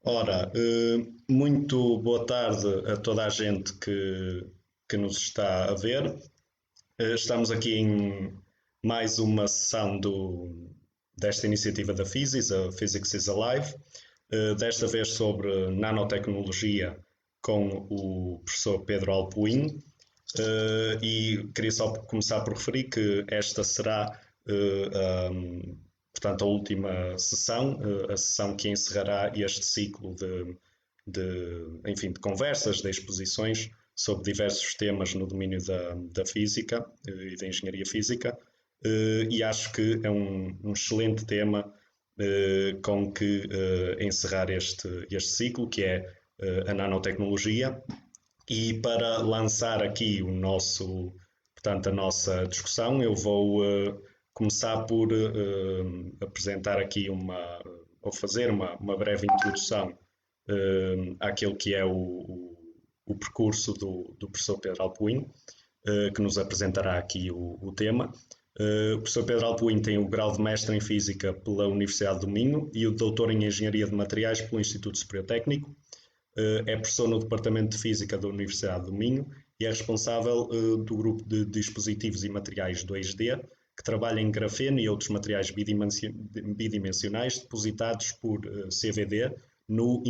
Ora, muito boa tarde a toda a gente que nos está a ver. Estamos aqui em mais uma sessão desta iniciativa da Physis, a Physics is Alive, desta vez sobre nanotecnologia com o professor Pedro Alpuin. E queria só começar por referir que esta será portanto, a última sessão, a sessão que encerrará este ciclo enfim, de conversas, de exposições sobre diversos temas no domínio da física e da engenharia física, e acho que é um excelente tema com que encerrar este ciclo, que é a nanotecnologia. E para lançar aqui portanto, a nossa discussão, eu vou começar por apresentar aqui ou fazer uma breve introdução àquele que é o percurso do professor Pedro Alpuin, que nos apresentará aqui o tema. O professor Pedro Alpuin tem o grau de mestre em Física pela Universidade do Minho e o doutor em Engenharia de Materiais pelo Instituto Superior Técnico. É professor no Departamento de Física da Universidade do Minho e é responsável do grupo de dispositivos e materiais 2D, que trabalha em grafeno e outros materiais bidimensionais depositados por CVD no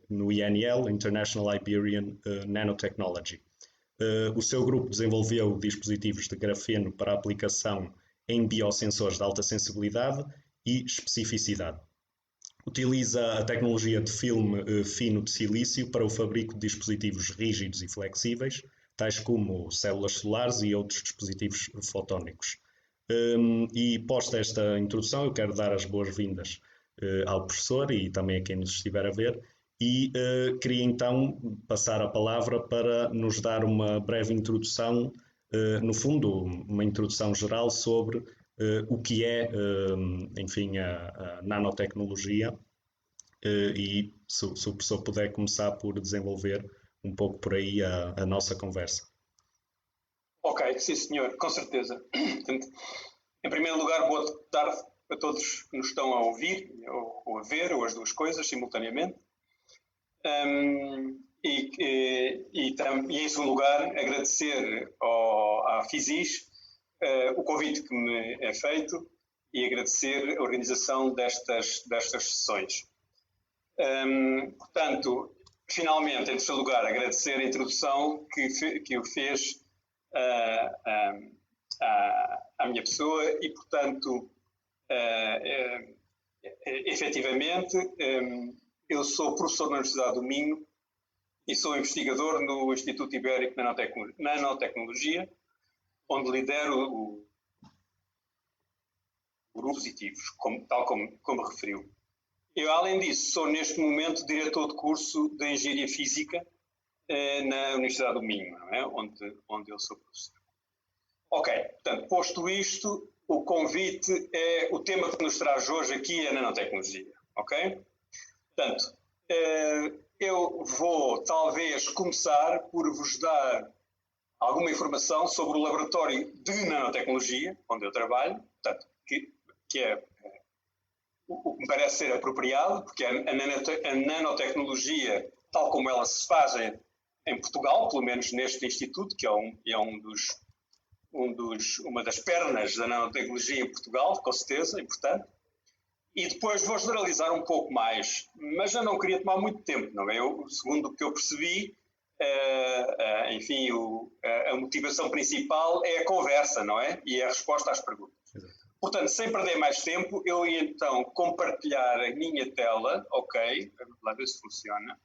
no INL, International Iberian Nanotechnology. O seu grupo desenvolveu dispositivos de grafeno para aplicação em biosensores de alta sensibilidade e especificidade. Utiliza a tecnologia de filme fino de silício para o fabrico de dispositivos rígidos e flexíveis, tais como células solares e outros dispositivos fotónicos. E posta esta introdução, eu quero dar as boas-vindas ao professor e também a quem nos estiver a ver, e queria então passar a palavra para nos dar uma breve introdução, no fundo, uma introdução geral sobre o que é, enfim, a nanotecnologia, e se o professor puder começar por desenvolver um pouco por aí a nossa conversa. Ok, sim senhor, com certeza. Portanto, em primeiro lugar, boa tarde a todos que nos estão a ouvir, ou a ver, ou as duas coisas simultaneamente. E em segundo lugar, agradecer à Physis o convite que me é feito e agradecer a organização destas sessões. Portanto, finalmente, em terceiro lugar, agradecer a introdução que o fez à minha pessoa e, portanto, efetivamente, eu sou professor na Universidade do Minho e sou investigador no Instituto Ibérico de Nanotecnologia, onde lidero o grupo de dispositivos, tal como referiu. Eu, além disso, sou neste momento diretor de curso de Engenharia Física na Universidade do Minho, não é? onde eu sou professor. Ok, portanto, posto isto, o convite é o tema que nos traz hoje aqui é a nanotecnologia, ok? Portanto, eu vou talvez começar por vos dar alguma informação sobre o laboratório de nanotecnologia, onde eu trabalho, portanto, que é o que me parece ser apropriado, porque a nanotecnologia, tal como ela se faz em Portugal, pelo menos neste instituto, que é uma das pernas da nanotecnologia em Portugal, com certeza, importante. E depois vou generalizar um pouco mais, mas já não queria tomar muito tempo, não é? Segundo o que eu percebi, enfim, a motivação principal é a conversa, não é? E a resposta às perguntas. Portanto, sem perder mais tempo, eu ia então compartilhar a minha tela, ok? Vamos lá ver se funciona.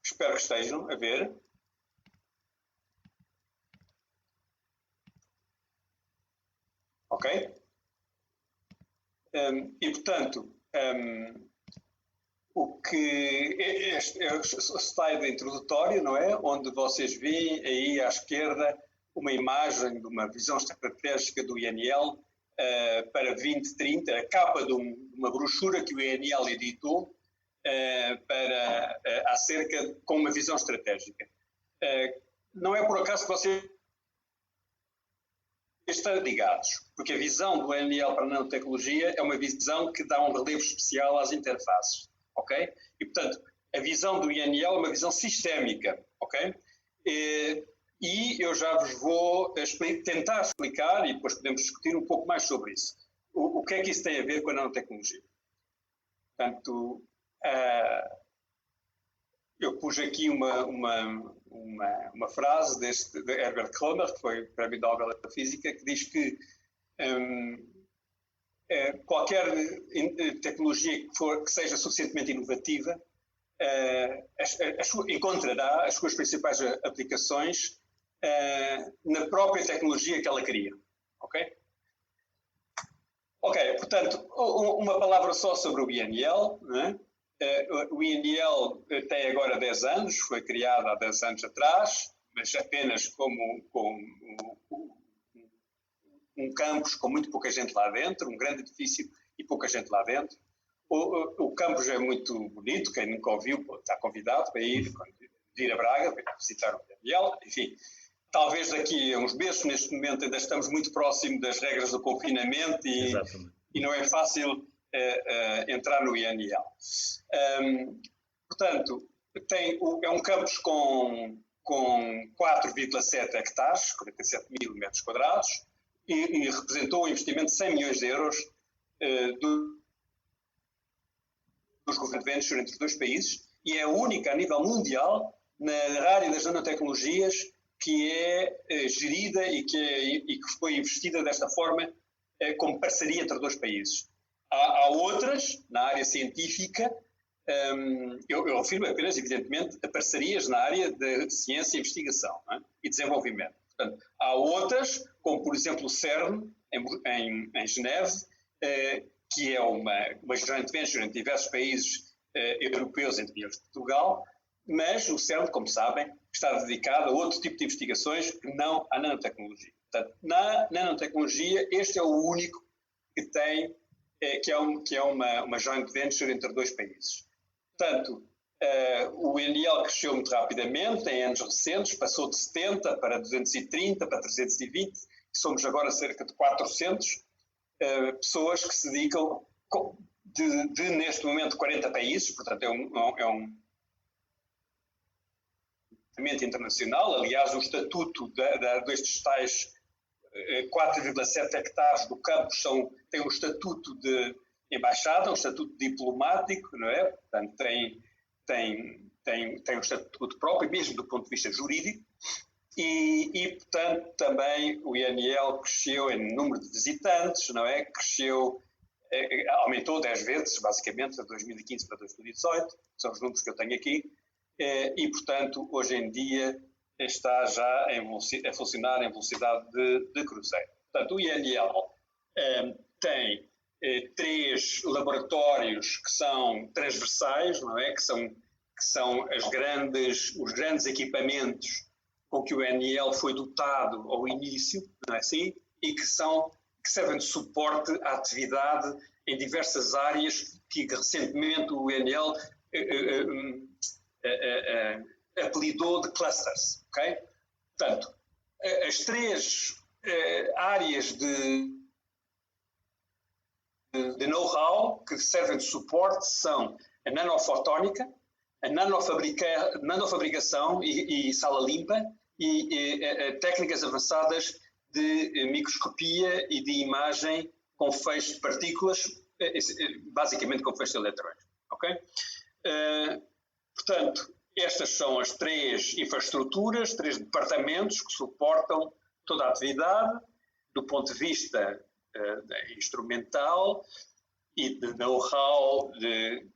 Espero que estejam a ver. Ok? E, portanto, este é o slide introdutório, não é? Onde vocês veem aí à esquerda uma imagem de uma visão estratégica do INL para 2030, a capa de uma brochura que o INL editou acerca com uma visão estratégica. Não é por acaso que vocês estão ligados, porque a visão do INL para a nanotecnologia é uma visão que dá um relevo especial às interfaces, ok? E, portanto, a visão do INL é uma visão sistémica, ok? E eu já vos vou tentar explicar, e depois podemos discutir um pouco mais sobre isso. O que é que isso tem a ver com a nanotecnologia? Portanto, eu pus aqui uma frase de Herbert Kroner, que foi Prémio Nobel da Física, que diz que qualquer tecnologia que seja suficientemente inovativa encontrará as suas principais aplicações na própria tecnologia que ela cria. Ok? Ok, portanto, uma palavra só sobre o INL, né? O INL tem agora 10 anos, foi criado há 10 anos atrás, mas apenas como um campus com muito pouca gente lá dentro, um grande edifício e pouca gente lá dentro. O campus é muito bonito, quem nunca ouviu está convidado para ir a Braga, para visitar o INL, enfim. Talvez daqui a uns meses, neste momento ainda estamos muito próximo das regras do confinamento e não é fácil entrar no INL. Portanto, é um campus com 4,7 hectares, 47 mil metros quadrados, e representou um investimento de 100 milhões de euros dos governos venture entre os dois países, e é a única a nível mundial na área das nanotecnologias que é gerida e que foi investida desta forma como parceria entre dois países. Há outras, na área científica, eu refiro apenas, evidentemente, a parcerias na área de ciência, investigação, e desenvolvimento. Portanto, há outras, como por exemplo o CERN, em Geneve, que é uma joint venture entre diversos países europeus, entre eles Portugal, mas o CERN, como sabem, está dedicado a outro tipo de investigações que não à nanotecnologia. Portanto, na nanotecnologia, este é o único que tem, que é uma joint venture entre dois países. Portanto, o INL cresceu muito rapidamente em anos recentes, passou de 70 para 230, para 320, e somos agora cerca de 400 pessoas que se dedicam de neste momento 40 países, portanto é um internacional. Aliás, o estatuto destes tais 4,7 hectares do campus tem um estatuto de embaixada, um estatuto diplomático, não é? Portanto, tem um estatuto próprio, mesmo do ponto de vista jurídico, e portanto, também o INL cresceu em número de visitantes, não é? Cresceu, aumentou 10 vezes, basicamente, de 2015 para 2018, são os números que eu tenho aqui, e, portanto, hoje em dia está já a funcionar em velocidade de cruzeiro. Portanto, o INL tem 3 laboratórios que são transversais, não é? Que são os grandes equipamentos com que o INL foi dotado ao início, não é assim? E que servem de suporte à atividade em diversas áreas que recentemente o INL apelidou de clusters, ok? Portanto, as 3 áreas de know-how que servem de suporte são a nanofotónica, a nanofabricação e sala limpa e técnicas avançadas de microscopia e de imagem com feixe de partículas, basicamente com feixe de elétrons, ok? Portanto, estas são as 3 infraestruturas, 3 departamentos que suportam toda a atividade do ponto de vista instrumental e de know-how, de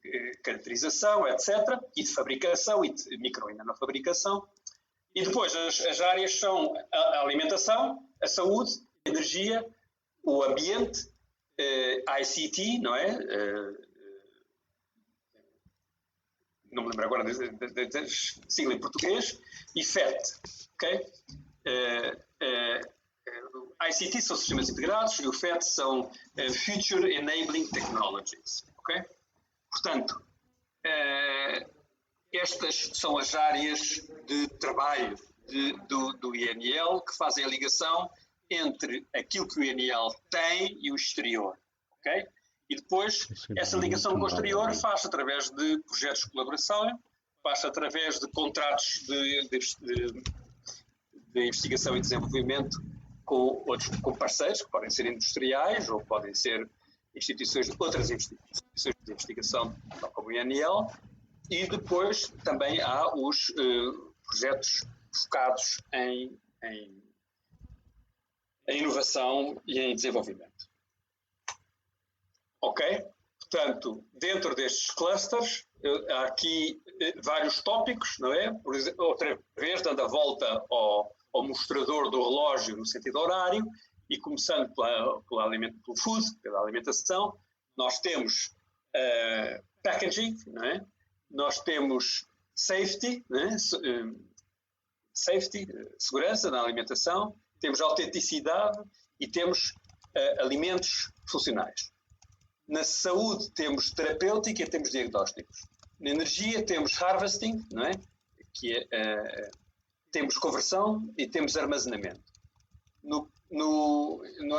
caracterização, etc., e de fabricação e de micro e nanofabricação. E depois as áreas são a alimentação, a saúde, a energia, o ambiente, ICT, não é? Não me lembro agora da sigla em português, e FET, ok? ICT são sistemas integrados e o FET são Future Enabling Technologies, ok? Portanto, estas são as áreas de trabalho do INL que fazem a ligação entre aquilo que o INL tem e o exterior, ok? E depois, essa ligação com o exterior faz-se através de projetos de colaboração, faz-se através de contratos de investigação e desenvolvimento com parceiros, que podem ser industriais ou podem ser outras instituições de investigação, tal como o INL, e depois também há os projetos focados em inovação e em desenvolvimento. Ok? Portanto, dentro destes clusters, há aqui vários tópicos, não é? Por exemplo, outra vez, dando a volta ao mostrador do relógio no sentido horário, e começando pelo food, pela alimentação, nós temos packaging, não é? Nós temos safety, não é? Segurança na alimentação, temos autenticidade e temos alimentos funcionais. Na saúde temos terapêutica e temos diagnósticos. Na energia temos harvesting, não é? Que temos conversão e temos armazenamento. No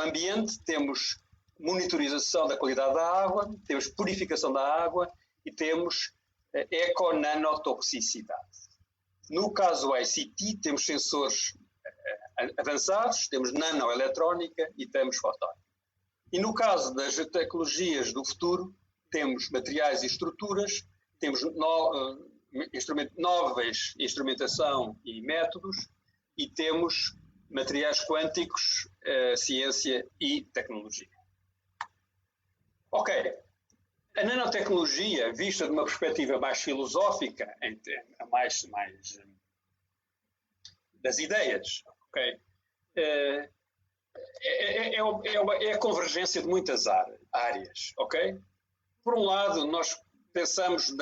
ambiente temos monitorização da qualidade da água, temos purificação da água e temos eco-nanotoxicidade. No caso do ICT temos sensores avançados, temos nanoeletrónica e temos fotónica. E no caso das tecnologias do futuro, temos materiais e estruturas, temos novas instrumentação e métodos, e temos materiais quânticos, ciência e tecnologia. Ok, a nanotecnologia, vista de uma perspectiva mais filosófica, mais das ideias, ok? É a convergência de muitas áreas, ok? Por um lado, nós pensamos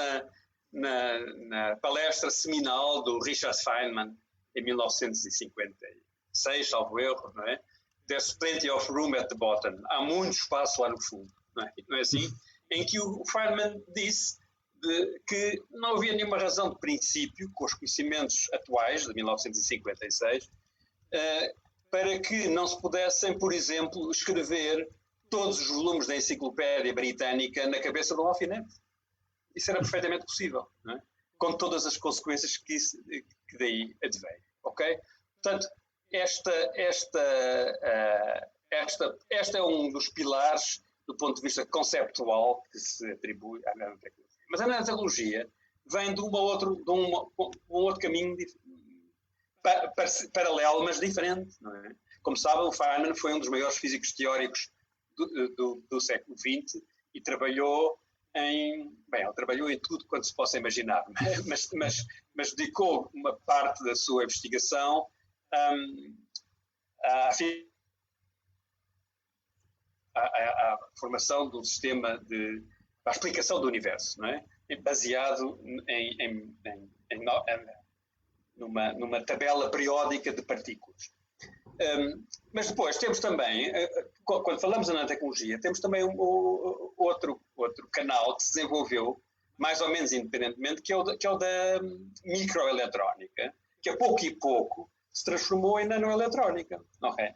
na palestra seminal do Richard Feynman, em 1956, salvo erro, não é? There's plenty of room at the bottom. Há muito espaço lá no fundo, não é assim? Em que o Feynman disse que não havia nenhuma razão de princípio, com os conhecimentos atuais, de 1956, para que não se pudessem, por exemplo, escrever todos os volumes da enciclopédia britânica na cabeça de um alfinete. Isso era perfeitamente possível, não é? Com todas as consequências que daí advém, ok? Portanto, esta é um dos pilares do ponto de vista conceptual que se atribui à nanotecnologia. Mas a nanotecnologia vem de um outro caminho paralelo, mas diferente, não é? Como sabem, o Feynman foi um dos maiores físicos teóricos do século XX e trabalhou ele trabalhou em tudo quanto se possa imaginar, mas dedicou uma parte da sua investigação à formação do sistema à explicação do universo, não é? Baseado numa tabela periódica de partículas. Mas depois temos também, quando falamos da nanotecnologia, temos também outro canal que se desenvolveu, mais ou menos independentemente, que é o da microeletrónica, que a pouco e pouco se transformou em nanoeletrónica. Okay?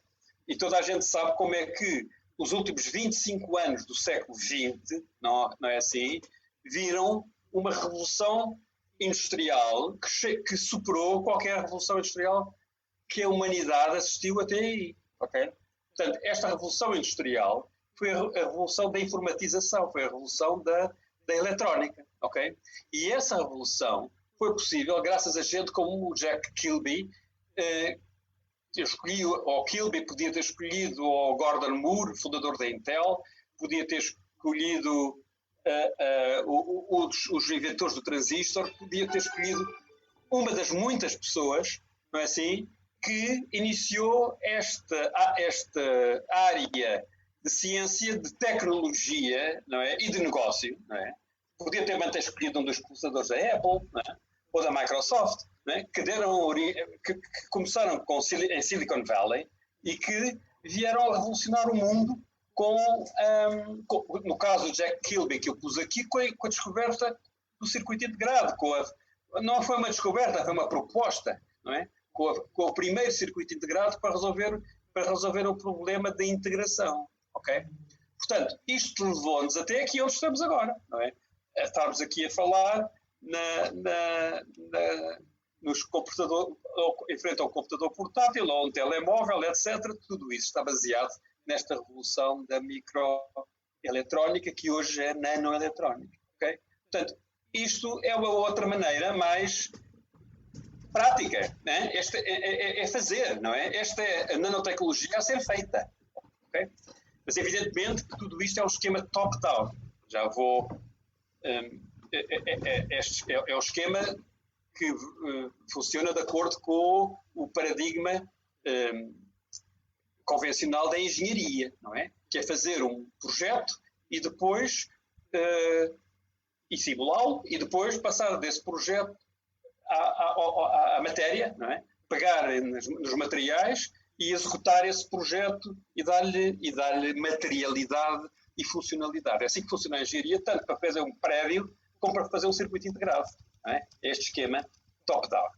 E toda a gente sabe como é que os últimos 25 anos do século XX, não é assim, viram uma revolução industrial que superou qualquer revolução industrial que a humanidade assistiu até aí. Okay? Portanto, esta revolução industrial foi a revolução da informatização, foi a revolução da eletrónica. Okay? E essa revolução foi possível graças a gente como o Jack Kilby. Kilby podia ter escolhido o Gordon Moore, fundador da Intel, podia ter escolhido os inventores do transistor, podia ter escolhido uma das muitas pessoas, não é assim, que iniciou esta área de ciência, de tecnologia, não é, e de negócio, não é? Podia ter escolhido um dos fundadores da Apple, não é? Ou da Microsoft, não é? que começaram em Silicon Valley e que vieram a revolucionar o mundo no caso do Jack Kilby, que eu pus aqui, com a descoberta do circuito integrado. Não foi uma descoberta, foi uma proposta, não é? Com o primeiro circuito integrado para resolver para resolver o problema da integração, ok? Portanto, isto levou-nos até aqui onde estamos agora, não é? Estamos aqui a falar nos computadores, em frente a um computador portátil ou um telemóvel, etc. Tudo isso está baseado nesta revolução da microeletrónica, que hoje é nanoeletrónica, ok? Portanto, isto é uma outra maneira mais prática, né? Esta é fazer, não é? Esta é a nanotecnologia a ser feita, ok? Mas evidentemente que tudo isto é um esquema top-down. Já vou... é um esquema que funciona de acordo com o paradigma convencional da engenharia, não é? Que é fazer um projeto e depois e simulá-lo e depois passar desse projeto à matéria, não é? Pegar nos materiais e executar esse projeto e dar-lhe materialidade e funcionalidade. É assim que funciona a engenharia, tanto para fazer um prédio como para fazer um circuito integrado. Não é? Este esquema top-down.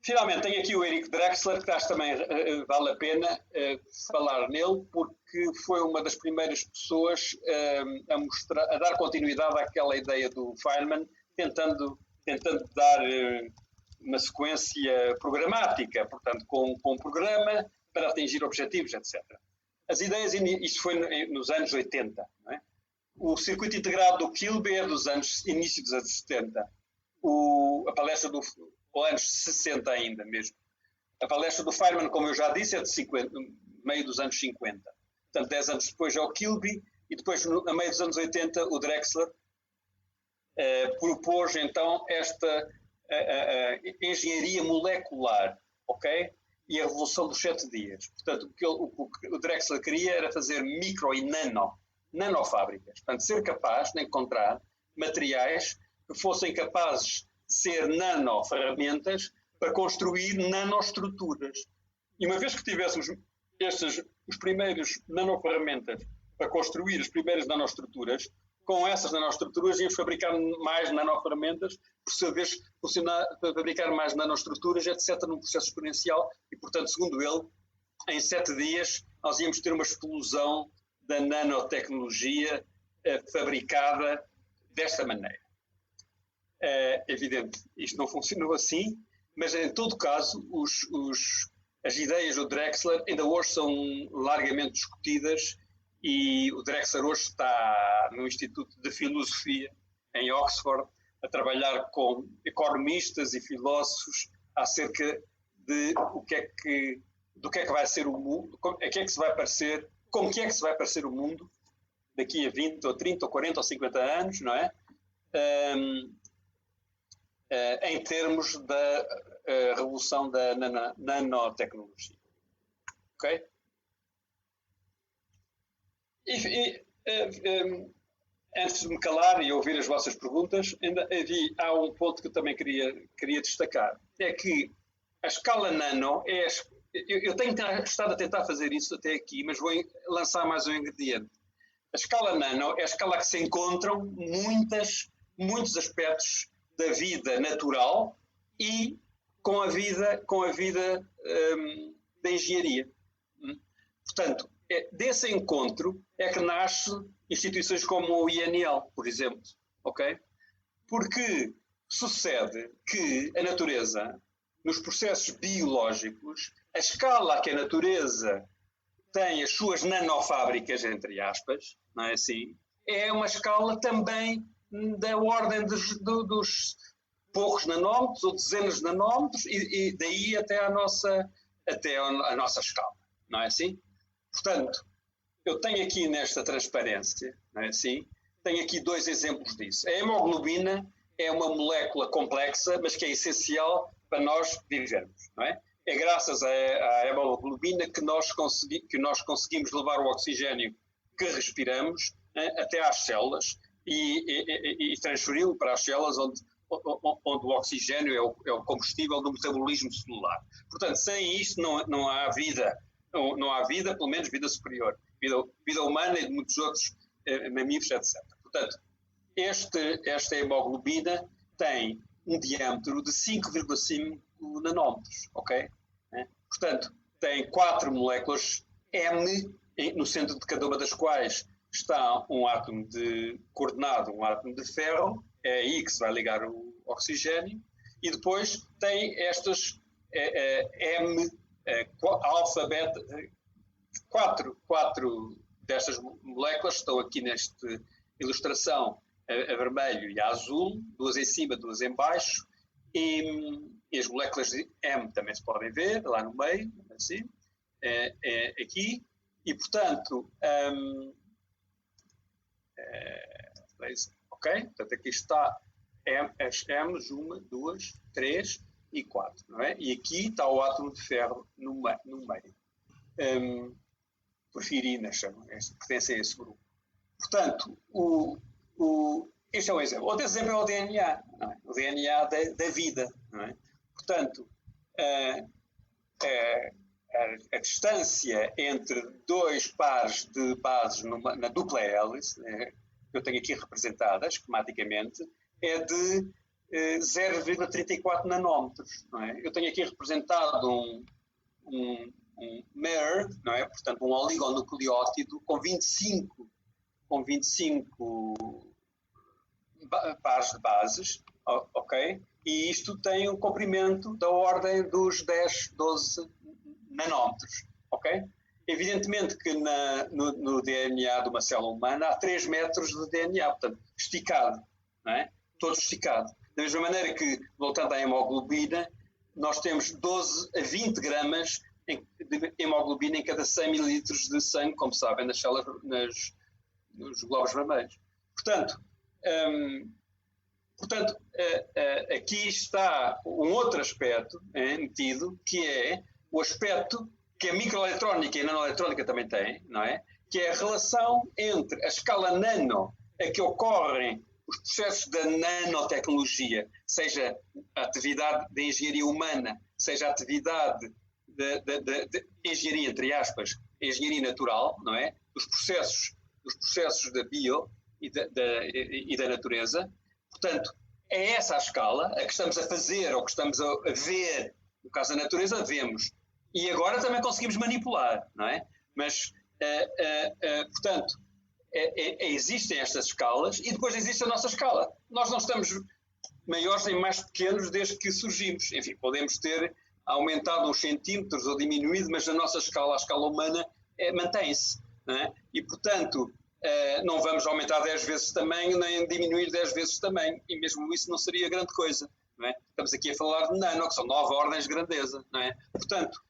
Finalmente, tenho aqui o Eric Drexler, que acho também vale a pena falar nele, porque foi uma das primeiras pessoas a dar continuidade àquela ideia do Feynman, tentando dar uma sequência programática, portanto, com um programa para atingir objetivos, etc. As ideias, isto foi nos anos 80, não é? O circuito integrado do Kilby é dos início dos anos 70. A palestra ou anos 60 ainda mesmo. A palestra do Feynman, como eu já disse, é de meio dos anos 50. Portanto, 10 anos depois é o Kilby e depois, a meio dos anos 80, o Drexler propôs então esta engenharia molecular, ok? E a revolução dos 7 dias. Portanto, o que o Drexler queria era fazer micro e nanofábricas. Portanto, ser capaz de encontrar materiais que fossem capazes de ser nanoferramentas para construir nanoestruturas. E uma vez que tivéssemos os primeiros nanoferramentas para construir as primeiras nanoestruturas, com essas nanoestruturas íamos fabricar mais nanoferramentas, por sua vez fabricar mais nanoestruturas, etc., num processo exponencial, e portanto, segundo ele, em 7 dias nós íamos ter uma explosão da nanotecnologia fabricada desta maneira. É evidente, isto não funcionou assim, mas em todo caso as ideias do Drexler ainda hoje são largamente discutidas e o Drexler hoje está no Instituto de Filosofia em Oxford a trabalhar com economistas e filósofos acerca de do que é que vai ser o mundo, como é que se vai parecer o mundo daqui a 20 ou 30 ou 40 ou 50 anos, não é? Em termos da revolução da nanotecnologia. Ok? Antes de me calar e ouvir as vossas perguntas, há um ponto que eu também queria destacar. É que a escala nano eu tenho estado a tentar fazer isso até aqui, mas vou lançar mais um ingrediente. A escala nano é a escala que se encontram muitos aspectos da vida natural e com a vida da engenharia. Portanto, desse encontro é que nascem instituições como o INL, por exemplo, ok? Porque sucede que a natureza, nos processos biológicos, a escala a que a natureza tem as suas nanofábricas, entre aspas, não é assim? É uma escala também da ordem dos poucos nanómetros ou dezenas de nanómetros e daí até a nossa escala, não é assim? Portanto, eu tenho aqui nesta transparência, não é assim? Tenho aqui 2 exemplos disso. A hemoglobina é uma molécula complexa, mas que é essencial para nós vivermos, não é? É graças à hemoglobina que nós conseguimos levar o oxigênio que respiramos até às células e transferi-lo para as células onde o oxigênio é o combustível do metabolismo celular. Portanto, sem isto não há vida, pelo menos vida superior, vida humana e de muitos outros mamíferos, etc. Portanto, esta hemoglobina tem um diâmetro de 5,5 nanómetros, ok? Portanto, tem 4 moléculas M, no centro de cada uma das quais está um átomo de coordenado, um átomo de ferro, é aí que se vai ligar o oxigênio, e depois tem estas M, alfa, beta, quatro destas moléculas estão aqui nesta ilustração, a vermelho e a azul, 2 em cima, 2 em baixo, e as moléculas de M também se podem ver, lá no meio, assim, aqui, e portanto, ok? Portanto, aqui está as M's, 1, 2, 3 e 4, não é? E aqui está o átomo de ferro no meio. Porfirinas, pertencem a esse grupo. Portanto, este é um exemplo. Outro exemplo é o DNA, não é? O DNA da vida, não é? Portanto, a distância entre 2 pares de bases na dupla hélice, que eu tenho aqui representadas esquematicamente, é de 0,34 nanómetros. Não é? Eu tenho aqui representado um MER, não é? Portanto, um oligonucleótido com 25 pares de bases, ok? E isto tem um comprimento da ordem dos 10, 12 nanómetros, ok? Evidentemente que no DNA de uma célula humana há 3 metros de DNA, portanto, esticado, não é? Todo esticado. Da mesma maneira que, voltando à hemoglobina, nós temos 12 a 20 gramas de hemoglobina em cada 100 mililitros de sangue, como sabem, nas células, nos glóbulos vermelhos. Portanto, aqui está um outro aspecto metido, que é o aspecto que a microeletrónica e a nanoeletrónica também têm, não é? Que é a relação entre a escala nano a que ocorrem os processos da nanotecnologia, seja a atividade de engenharia humana, seja a atividade de engenharia, entre aspas, engenharia natural, não é? Os processos da bio e da natureza. Portanto, é essa a escala a que estamos a fazer ou que estamos a ver. No caso da natureza, vemos. E agora também conseguimos manipular, não é? Mas, portanto, existem estas escalas e depois existe a nossa escala. Nós não estamos maiores nem mais pequenos desde que surgimos. Enfim, podemos ter aumentado uns centímetros ou diminuído, mas a nossa escala, a escala humana, mantém-se, não é? E, portanto, não vamos aumentar 10 vezes o tamanho, nem diminuir 10 vezes o tamanho, e mesmo isso não seria grande coisa, não é? Estamos aqui a falar de nano, que são 9 ordens de grandeza, não é? Portanto,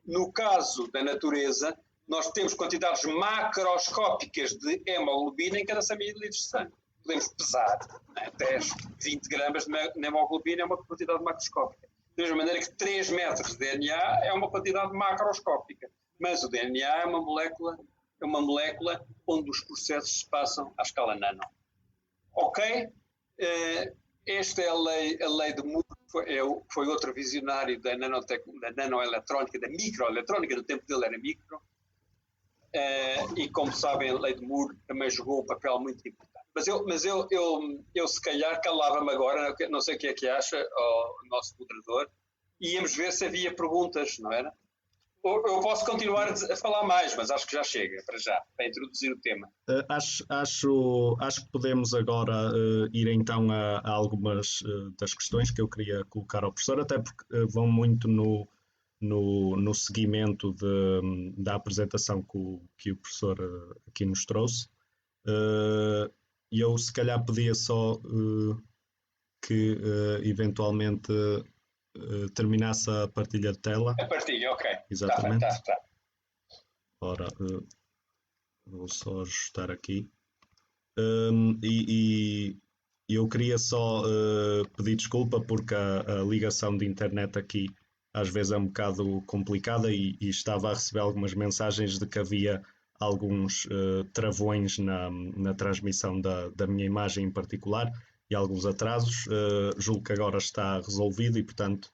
no caso da natureza, nós temos quantidades macroscópicas de hemoglobina em cada 100 mililitros de sangue. Podemos pesar, não é? 10, 20 gramas de hemoglobina é uma quantidade macroscópica. Da mesma maneira que 3 metros de DNA é uma quantidade macroscópica. Mas o DNA é uma molécula onde os processos se passam à escala nano. Ok? Esta é a lei de Moore, foi outro visionário da nanoeletrónica, da microeletrónica, no tempo dele era micro, e como sabem, a lei de Moore também jogou um papel muito importante. Mas eu se calhar calava-me agora, não sei o que é que acha o nosso moderador, e íamos ver se havia perguntas, não era? Eu posso continuar a falar mais, mas acho que já chega, para introduzir o tema. Acho que podemos agora ir então a algumas das questões que eu queria colocar ao professor, até porque vão muito no seguimento da apresentação que o professor aqui nos trouxe. E eu se calhar pedia só que eventualmente terminasse a partilha de tela. A partilha, ok. Exatamente. Tá. Ora, vou só ajustar aqui. E eu queria só pedir desculpa porque a ligação de internet aqui às vezes é um bocado complicada e estava a receber algumas mensagens de que havia alguns travões na transmissão da minha imagem em particular e alguns atrasos. Julgo que agora está resolvido e, portanto,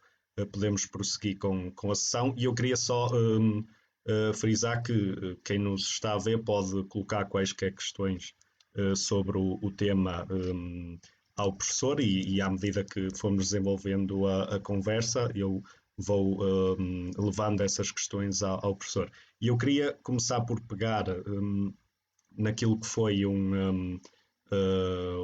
podemos prosseguir com a sessão. E eu queria só frisar que quem nos está a ver pode colocar quaisquer questões sobre o tema ao professor e à medida que formos desenvolvendo a conversa, eu vou levando essas questões ao professor. E eu queria começar por pegar naquilo que foi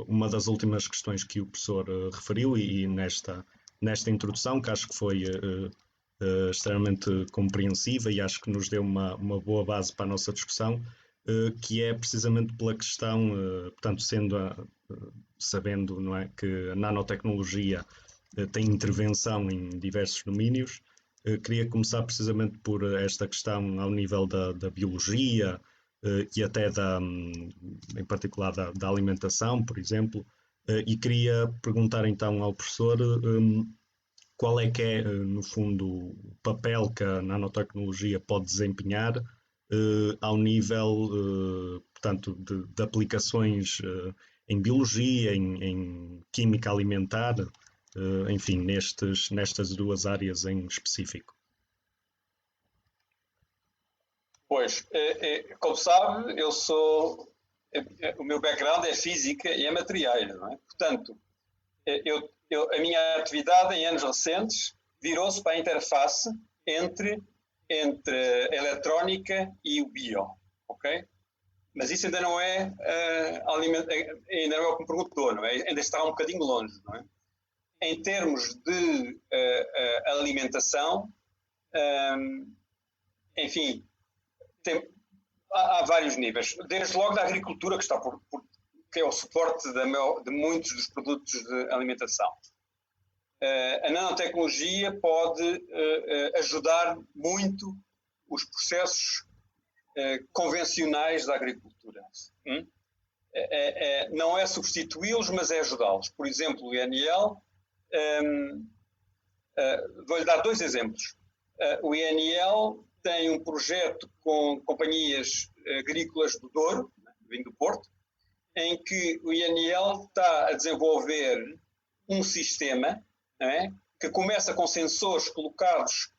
uma das últimas questões que o professor referiu e nesta introdução, que acho que foi extremamente compreensiva e acho que nos deu uma boa base para a nossa discussão, que é precisamente pela questão, portanto, sabendo, não é, que a nanotecnologia tem intervenção em diversos domínios, queria começar precisamente por esta questão ao nível da biologia e até em particular da alimentação, por exemplo, e queria perguntar então ao professor qual é que é, no fundo, o papel que a nanotecnologia pode desempenhar ao nível, portanto, de aplicações em biologia, em química alimentar, enfim, nestas duas áreas em específico. Pois, como sabe, o meu background é física e é materiais, não é? Portanto, a minha atividade em anos recentes virou-se para a interface entre a eletrónica e o bio, ok? Mas isso ainda não é ainda não é o que me perguntou, não é? Ainda está um bocadinho longe, não é? Em termos de alimentação, enfim, há vários níveis. Desde logo da agricultura, que é o suporte de muitos dos produtos de alimentação. A nanotecnologia pode ajudar muito os processos convencionais da agricultura. Não é substituí-los, mas é ajudá-los. Por exemplo, o INL, vou-lhe dar dois exemplos. O INL tem um projeto com companhias agrícolas do Douro, vinho do Porto, em que o INL está a desenvolver um sistema, não é, que começa com sensores colocados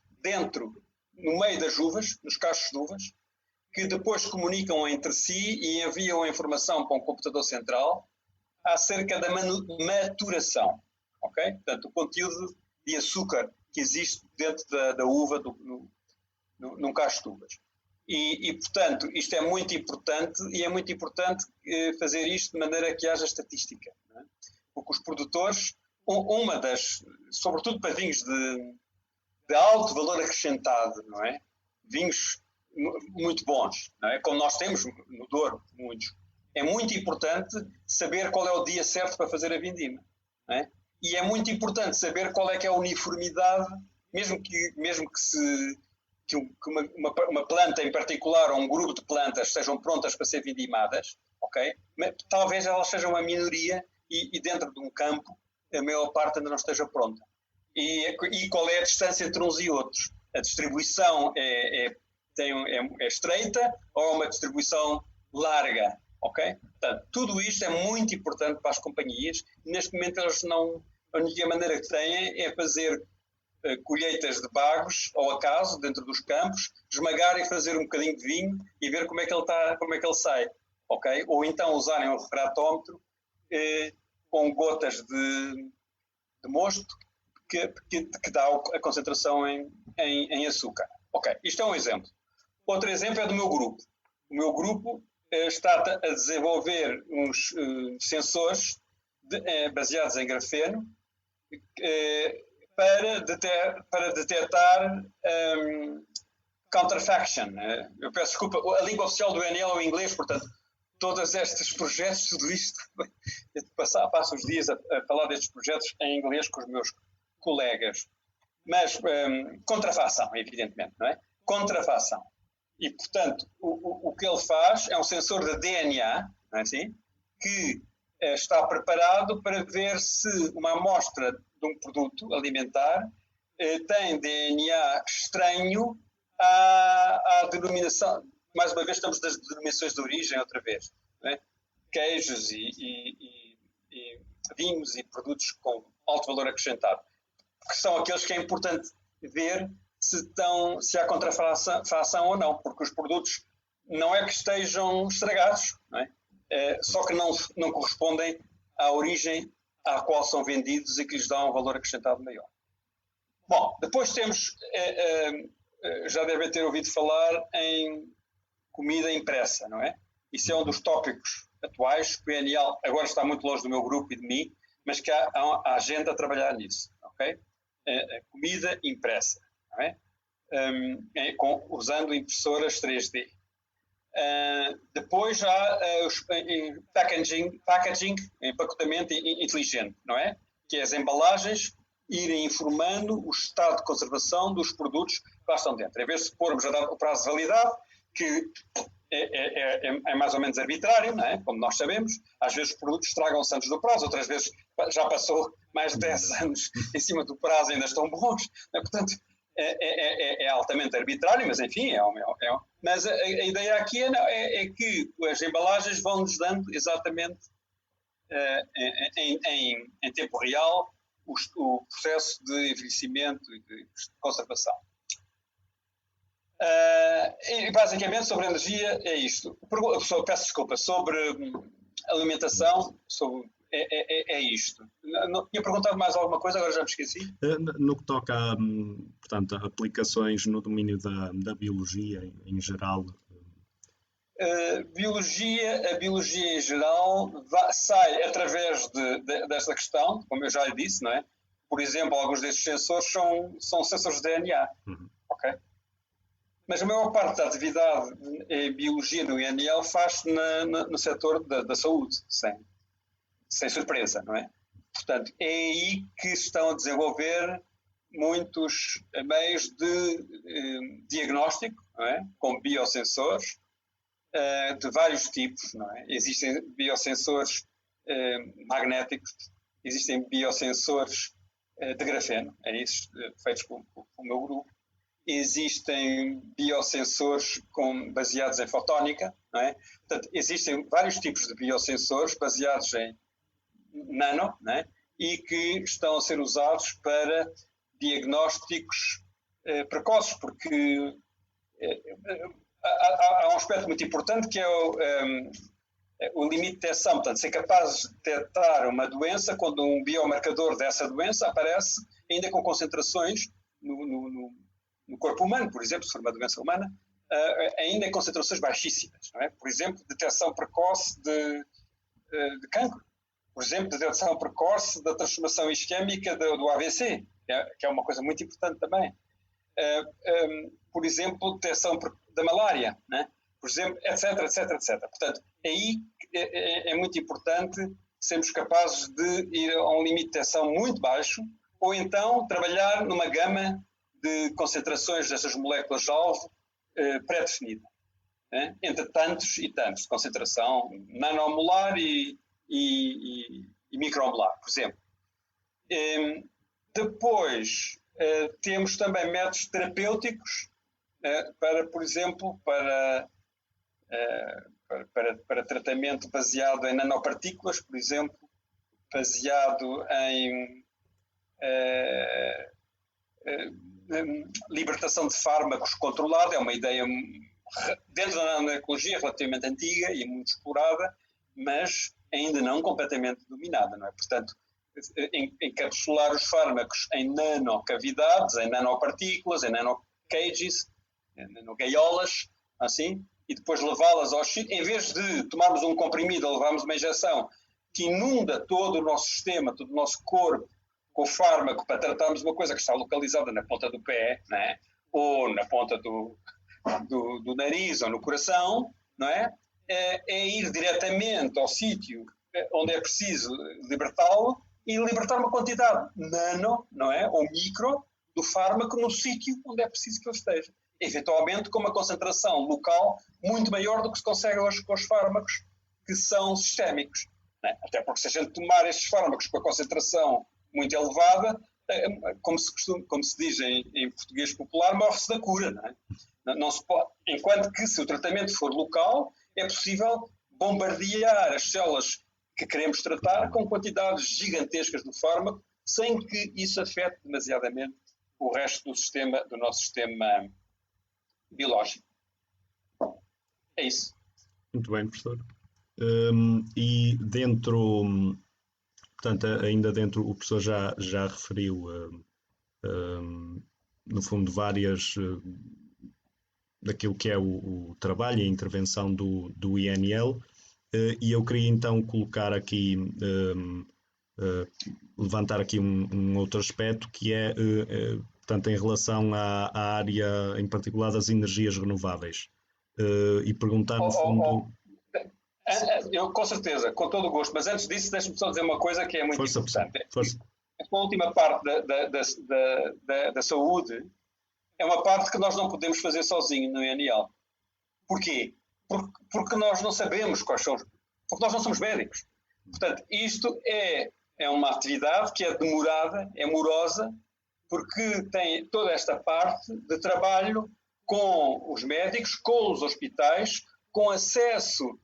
no meio das uvas, nos cachos de uvas, que depois comunicam entre si e enviam a informação para um computador central acerca da maturação, ok? Portanto, o conteúdo de açúcar que existe dentro da uva, num cacho de uvas. E, portanto, isto é muito importante e é muito importante fazer isto de maneira que haja estatística, não é? Porque os produtores, sobretudo para vinhos de alto valor acrescentado, não é? Vinhos muito bons, não é? Como nós temos no Douro, muitos. É muito importante saber qual é o dia certo para fazer a vindima, não é? E é muito importante saber qual é que é a uniformidade, mesmo que uma planta em particular ou um grupo de plantas estejam prontas para ser vindimadas, ok? Mas talvez elas sejam uma minoria e dentro de um campo a maior parte ainda não esteja pronta. E qual é a distância entre uns e outros? A distribuição é estreita ou é uma distribuição larga, ok? Portanto, tudo isto é muito importante para as companhias. Neste momento elas a única maneira que têm é fazer colheitas de bagos ao acaso dentro dos campos, esmagar e fazer um bocadinho de vinho e ver como é que ele sai, ok? Ou então usarem um refratómetro com gotas de mosto que dá a concentração em açúcar. Ok, isto é um exemplo. Outro exemplo é do meu grupo. O meu grupo está a desenvolver uns sensores baseados em grafeno para detectar counterfaction. Eu peço desculpa, a língua oficial do INL é o inglês, portanto, todos estes projetos, tudo isto, eu passo os dias a falar destes projetos em inglês com os meus colegas. Mas contrafação, evidentemente, não é? Contrafação. E, portanto, o que ele faz é um sensor de DNA, não é assim? Que está preparado para ver se uma amostra de um produto alimentar tem DNA estranho à denominação. Mais uma vez, estamos das denominações de origem, outra vez. Não é? Queijos e vinhos e produtos com alto valor acrescentado. Que são aqueles que é importante ver se há contrafação ou não, porque os produtos não é que estejam estragados, não é? Só que não correspondem à origem à qual são vendidos e que lhes dá um valor acrescentado maior. Bom, depois temos, já devem ter ouvido falar em comida impressa, não é? Isso é um dos tópicos atuais, que o INL agora está muito longe do meu grupo e de mim, mas que há gente a trabalhar nisso, ok? Comida impressa, não é? Usando impressoras 3D. Depois há os packaging, empacotamento inteligente, não é? Que é as embalagens irem informando o estado de conservação dos produtos que lá estão dentro. Em vez de pormos o prazo de validade, que é mais ou menos arbitrário, não é? Como nós sabemos, às vezes os produtos estragam-se antes do prazo, outras vezes já passou mais de 10 anos em cima do prazo e ainda estão bons. Portanto, é altamente arbitrário, mas enfim, mas a ideia aqui é que as embalagens vão nos dando exatamente em tempo real o processo de envelhecimento e de conservação. E basicamente sobre energia é isto. Peço desculpa, sobre alimentação, é isto. Não tinha perguntado mais alguma coisa, agora já me esqueci. No que toca a, portanto, a aplicações no domínio da biologia em geral. A biologia em geral sai através desta questão, como eu já lhe disse, não é? Por exemplo, alguns destes sensores são sensores de DNA, ok? Mas a maior parte da atividade em biologia no INL faz-se no setor da saúde, sem surpresa, não é? Portanto, é aí que estão a desenvolver muitos meios de diagnóstico, não é? Com biosensores de vários tipos, não é? Existem biosensores magnéticos, existem biosensores de grafeno, isso, feitos com o meu grupo. Existem biosensores baseados em fotónica, não é? Portanto, existem vários tipos de biosensores baseados em nano, não é? E que estão a ser usados para diagnósticos precoces, porque há um aspecto muito importante que é o limite de detecção, portanto, ser capaz de detectar uma doença quando um biomarcador dessa doença aparece ainda com concentrações no corpo humano, por exemplo, se for uma doença humana, ainda em concentrações baixíssimas, não é? Por exemplo, detecção precoce de cancro, por exemplo, detecção precoce da transformação isquémica do AVC, que é uma coisa muito importante também. Por exemplo, detecção da malária, né? Por exemplo, etc, etc, etc. Portanto, aí é muito importante sermos capazes de ir a um limite de detecção muito baixo ou então trabalhar numa gama de concentrações dessas moléculas-alvo pré-definida, né? Entre tantos e tantos de concentração nanomolar e micromolar, por exemplo. Depois, temos também métodos terapêuticos para, por exemplo, para tratamento baseado em nanopartículas, por exemplo, baseado em libertação de fármacos controlada. É uma ideia dentro da nanoecologia relativamente antiga e muito explorada, mas ainda não completamente dominada, não é? Portanto, encapsular os fármacos em nanocavidades, em nanopartículas, em nanocages, em nanogaiolas, assim, e depois levá-las ao chip, em vez de tomarmos um comprimido ou levarmos uma injeção que inunda todo o nosso sistema, todo o nosso corpo, com o fármaco para tratarmos uma coisa que está localizada na ponta do pé, não é? Ou na ponta do nariz ou no coração, não é? É ir diretamente ao sítio onde é preciso libertá-lo e libertar uma quantidade nano, não é? Ou micro do fármaco no sítio onde é preciso que ele esteja. Eventualmente com uma concentração local muito maior do que se consegue hoje com os fármacos que são sistémicos, não é? Até porque se a gente tomar estes fármacos com a concentração muito elevada, como se diz em português popular, morre-se da cura, não é? Não se pode, enquanto que se o tratamento for local, é possível bombardear as células que queremos tratar com quantidades gigantescas do fármaco, sem que isso afete demasiadamente o resto do nosso sistema biológico. É isso. Muito bem, professor. E dentro, portanto, ainda dentro, o professor já referiu no fundo, várias daquilo que é o trabalho e a intervenção do INL, e eu queria então colocar aqui, levantar aqui um outro aspecto que é, portanto, em relação à área, em particular, das energias renováveis, e perguntar no fundo... Eu, com certeza, com todo o gosto, mas antes disso, deixa-me só dizer uma coisa que é muito importante. Força. A última parte da saúde é uma parte que nós não podemos fazer sozinho no INL. Porquê? Porque nós não sabemos quais são, porque nós não somos médicos. Portanto, isto é uma atividade que é demorada, é morosa, porque tem toda esta parte de trabalho com os médicos, com os hospitais, com acesso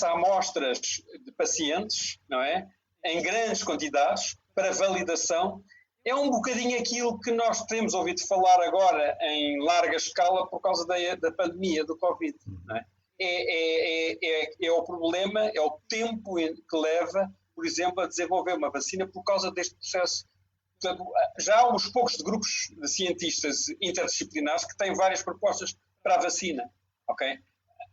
a amostras de pacientes, não é? Em grandes quantidades, para validação. É um bocadinho aquilo que nós temos ouvido falar agora em larga escala por causa da pandemia do Covid. Não é? É o problema, é o tempo que leva, por exemplo, a desenvolver uma vacina por causa deste processo. Portanto, já há uns poucos de grupos de cientistas interdisciplinares que têm várias propostas para a vacina. Ok?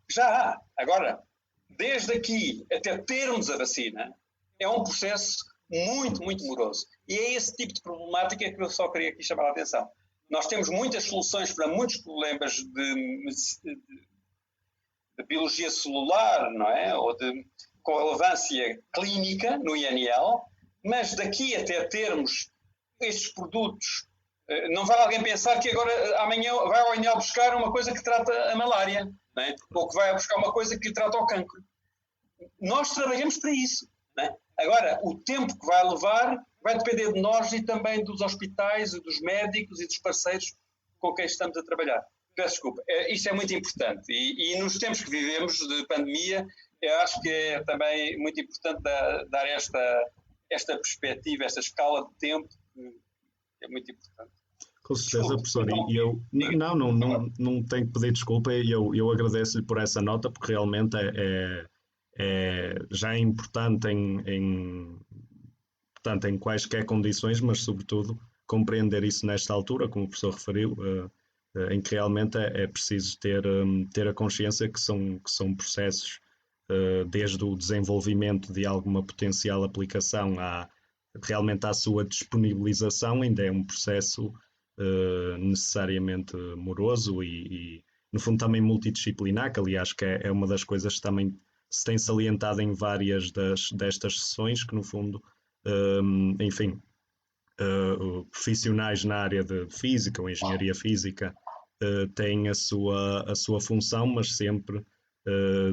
Já há. Agora, desde aqui até termos a vacina, é um processo muito, muito moroso. E é esse tipo de problemática que eu só queria aqui chamar a atenção. Nós temos muitas soluções para muitos problemas de biologia celular, não é? Ou com relevância clínica no INL, mas daqui até termos estes produtos, não vai alguém pensar que agora, amanhã, vai ao INL buscar uma coisa que trata a malária, não é? Ou que vai buscar uma coisa que trata o cancro. Nós trabalhamos para isso. Não é? Agora, o tempo que vai levar vai depender de nós e também dos hospitais, e dos médicos e dos parceiros com quem estamos a trabalhar. Peço desculpa. Isso é muito importante. E nos tempos que vivemos de pandemia, eu acho que é também muito importante dar esta perspectiva, esta escala de tempo, que é muito importante. Com certeza, professor. E eu não tenho que pedir desculpa, eu agradeço-lhe por essa nota, porque realmente já é importante portanto, em quaisquer condições, mas sobretudo compreender isso nesta altura, como o professor referiu, em que realmente é preciso ter a consciência que são processos, desde o desenvolvimento de alguma potencial aplicação realmente à sua disponibilização, ainda é um processo necessariamente moroso e no fundo também multidisciplinar, que aliás que é uma das coisas que também se tem salientado em várias destas sessões, que no fundo, enfim, profissionais na área de física ou engenharia física têm a sua função, mas sempre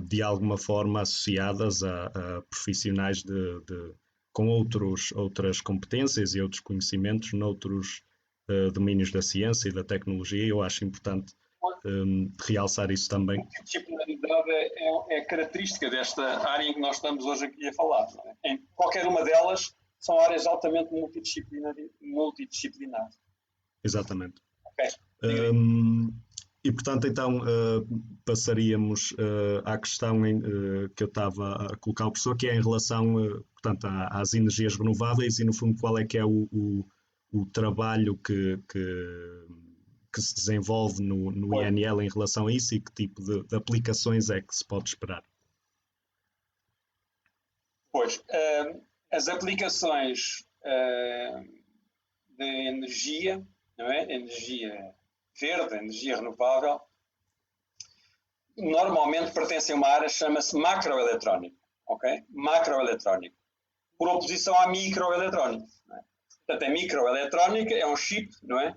de alguma forma associadas a profissionais com outras competências e outros conhecimentos noutros domínios da ciência e da tecnologia. Eu acho importante realçar isso também. A multidisciplinaridade é característica desta área em que nós estamos hoje aqui a falar. Não é? Em qualquer uma delas são áreas altamente multidisciplinares. Exatamente. Okay. E portanto então passaríamos à questão que eu estava a colocar ao professor, que é em relação portanto, às energias renováveis e no fundo qual é que é o trabalho que se desenvolve no INL em relação a isso e que tipo de aplicações é que se pode esperar? Pois, as aplicações de energia, não é? Energia verde, energia renovável, normalmente pertencem a uma área que chama-se macroeletrónica, ok? Macroeletrónica, por oposição à microeletrónica. Não é? Portanto, a microeletrónica é um chip, não é?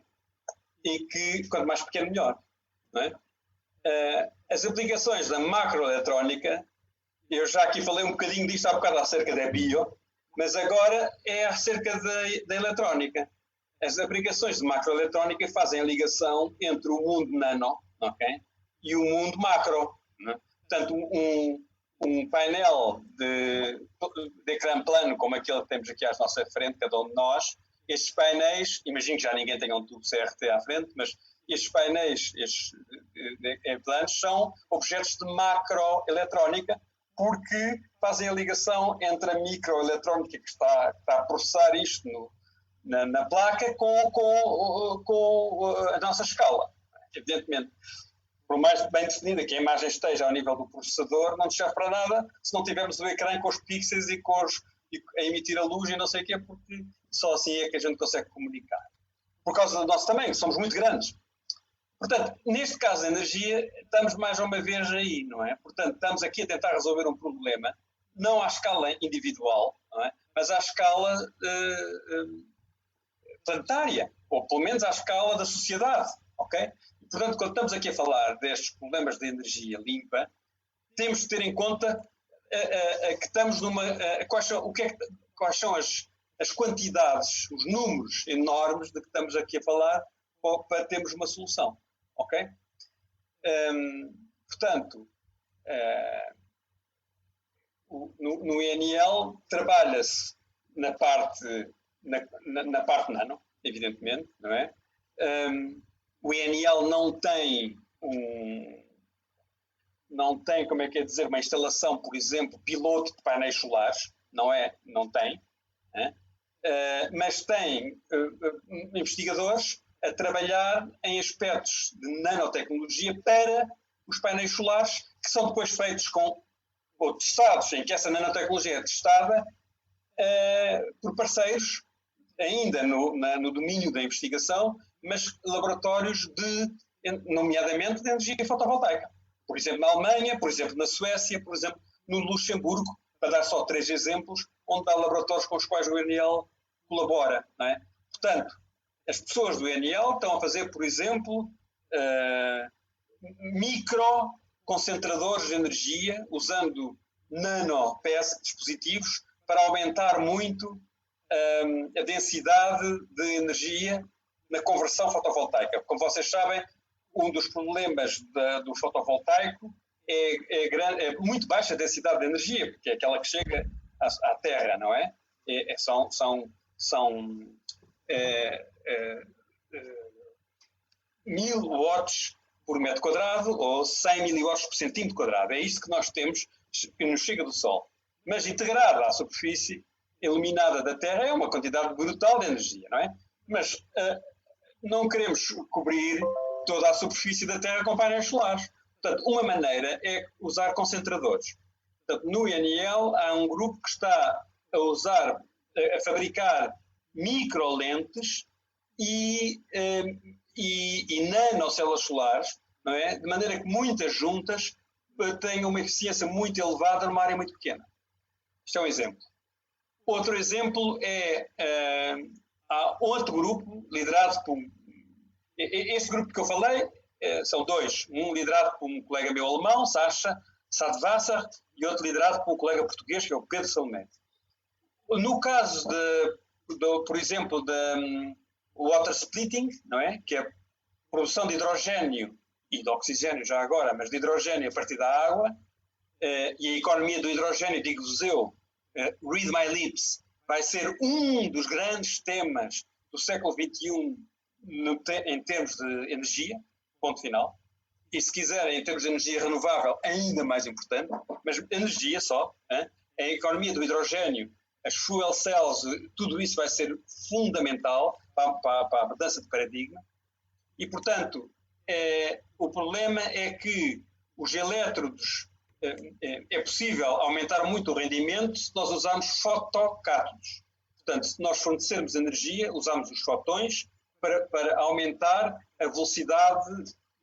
E que, quanto mais pequeno, melhor. Não é? As aplicações da macroeletrónica, eu já aqui falei um bocadinho disto há bocado acerca da bio, mas agora é acerca da eletrónica. As aplicações de macroeletrónica fazem a ligação entre o mundo nano, okay, e o mundo macro. Né? Portanto, um painel de ecrã plano, como aquele que temos aqui à nossa frente, cada um de nós, estes painéis, imagino que já ninguém tenha um tubo CRT à frente, mas estes painéis, estes planos, são objetos de macroeletrónica, porque fazem a ligação entre a microeletrónica que está a processar isto na placa com a nossa escala. Evidentemente, por mais bem definida que a imagem esteja ao nível do processador, não nos serve para nada se não tivermos o ecrã com os pixels e a emitir a luz e não sei o quê, porque só assim é que a gente consegue comunicar. Por causa do nosso tamanho, somos muito grandes. Portanto, neste caso da energia, estamos mais uma vez aí, não é? Portanto, estamos aqui a tentar resolver um problema, não à escala individual, não é? Mas à escala planetária, ou pelo menos à escala da sociedade, ok? Portanto, quando estamos aqui a falar destes problemas de energia limpa, temos de ter em conta que estamos numa... quais são as quantidades, os números enormes de que estamos aqui a falar para termos uma solução, ok? Portanto, no INL trabalha-se na parte nano, evidentemente, não é? O INL não tem, como é que é dizer, uma instalação, por exemplo, piloto de painéis solares, não tem, mas tem investigadores a trabalhar em aspectos de nanotecnologia para os painéis solares, que são depois feitos ou testados, em que essa nanotecnologia é testada por parceiros, ainda no domínio da investigação, mas laboratórios nomeadamente de energia fotovoltaica. Por exemplo, na Alemanha, por exemplo, na Suécia, por exemplo, no Luxemburgo, para dar só 3 exemplos, onde há laboratórios com os quais o INL colabora, não é? Portanto, as pessoas do INL estão a fazer, por exemplo, microconcentradores de energia, usando dispositivos, para aumentar muito a densidade de energia na conversão fotovoltaica. Como vocês sabem, um dos problemas do fotovoltaico é muito baixa a densidade de energia, porque é aquela que chega à Terra, não é? São 1000 watts por metro quadrado ou 100 miliwatts por centímetro quadrado. É isso que nós temos que nos chega do Sol. Mas integrada à superfície iluminada da Terra é uma quantidade brutal de energia, não é? Mas não queremos cobrir toda a superfície da Terra com painéis solares. Portanto, uma maneira é usar concentradores. Portanto, no INL há um grupo que está a fabricar microlentes e nanocélulas solares, não é? De maneira que muitas juntas tenham uma eficiência muito elevada numa área muito pequena. Isto é um exemplo. Outro exemplo há outro grupo liderado por... Este grupo que eu falei são 2. Um liderado por um colega meu alemão, Sascha Sadwasser, e outro liderado por um colega português, que é o Pedro Salomé. No caso, por exemplo, do water splitting, não é? Que é a produção de hidrogênio e de oxigênio já agora, mas de hidrogênio a partir da água, e a economia do hidrogênio, digo-vos eu, read my lips, vai ser um dos grandes temas do século XXI em termos de energia, ponto final. E se quiserem, em termos de energia renovável, ainda mais importante, mas energia só, a economia do hidrogênio, as fuel cells, tudo isso vai ser fundamental para a mudança de paradigma. E, portanto, o problema é que os elétrodos, é possível aumentar muito o rendimento se nós usarmos fotocátodos. Portanto, se nós fornecermos energia, usamos os fotões para aumentar a velocidade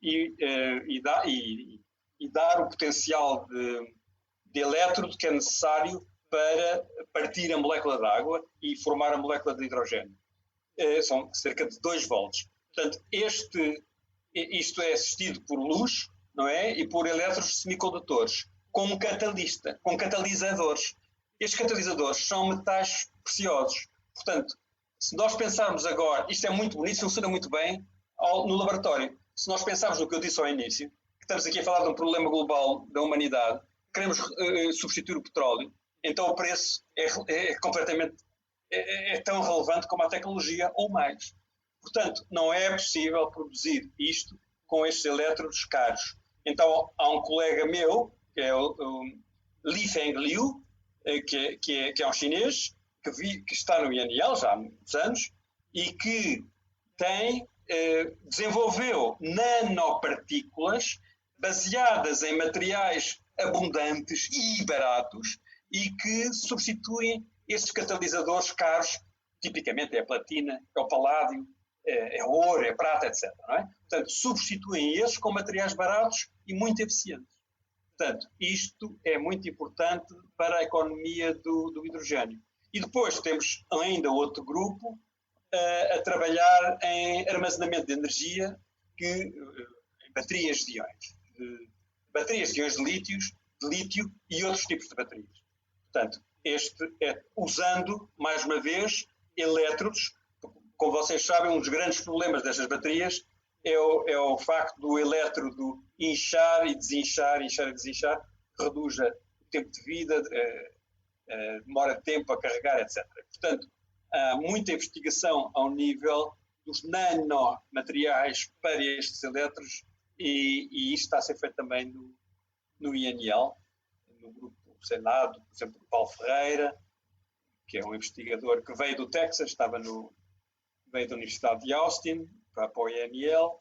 e dar o potencial de elétrodo que é necessário para partir a molécula de água e formar a molécula de hidrogênio. São cerca de 2 volts. Portanto, isto é assistido por luz, não é? E por elétrons semicondutores, com catalisadores. Estes catalisadores são metais preciosos. Portanto, se nós pensarmos agora, isto é muito bonito, funciona muito bem no laboratório. Se nós pensarmos no que eu disse ao início, que estamos aqui a falar de um problema global da humanidade, queremos substituir o petróleo, então o preço é completamente tão relevante como a tecnologia ou mais. Portanto, não é possível produzir isto com estes elétrodos caros. Então, há um colega meu, que é o Li-Feng Liu, que é um chinês, que está no INL já há muitos anos, e que desenvolveu nanopartículas baseadas em materiais abundantes e baratos e que substituem esses catalisadores caros, tipicamente é a platina, é o paládio, é o ouro, é a prata, etc. Não é? Portanto, substituem esses com materiais baratos e muito eficientes. Portanto, isto é muito importante para a economia do hidrogênio. E depois temos ainda outro grupo a trabalhar em armazenamento de energia, em baterias de íons. Baterias de íons de lítio e outros tipos de baterias. Portanto, este é usando, mais uma vez, elétrodos. Como vocês sabem, um dos grandes problemas destas baterias é o facto do elétrodo inchar e desinchar, que reduz o tempo de vida, demora tempo a carregar, etc. Portanto, há muita investigação ao nível dos nanomateriais para estes elétrodos e isto está a ser feito também no INL, no grupo Senado, por exemplo, Paulo Ferreira, que é um investigador que veio do Texas, veio da Universidade de Austin, para o INL,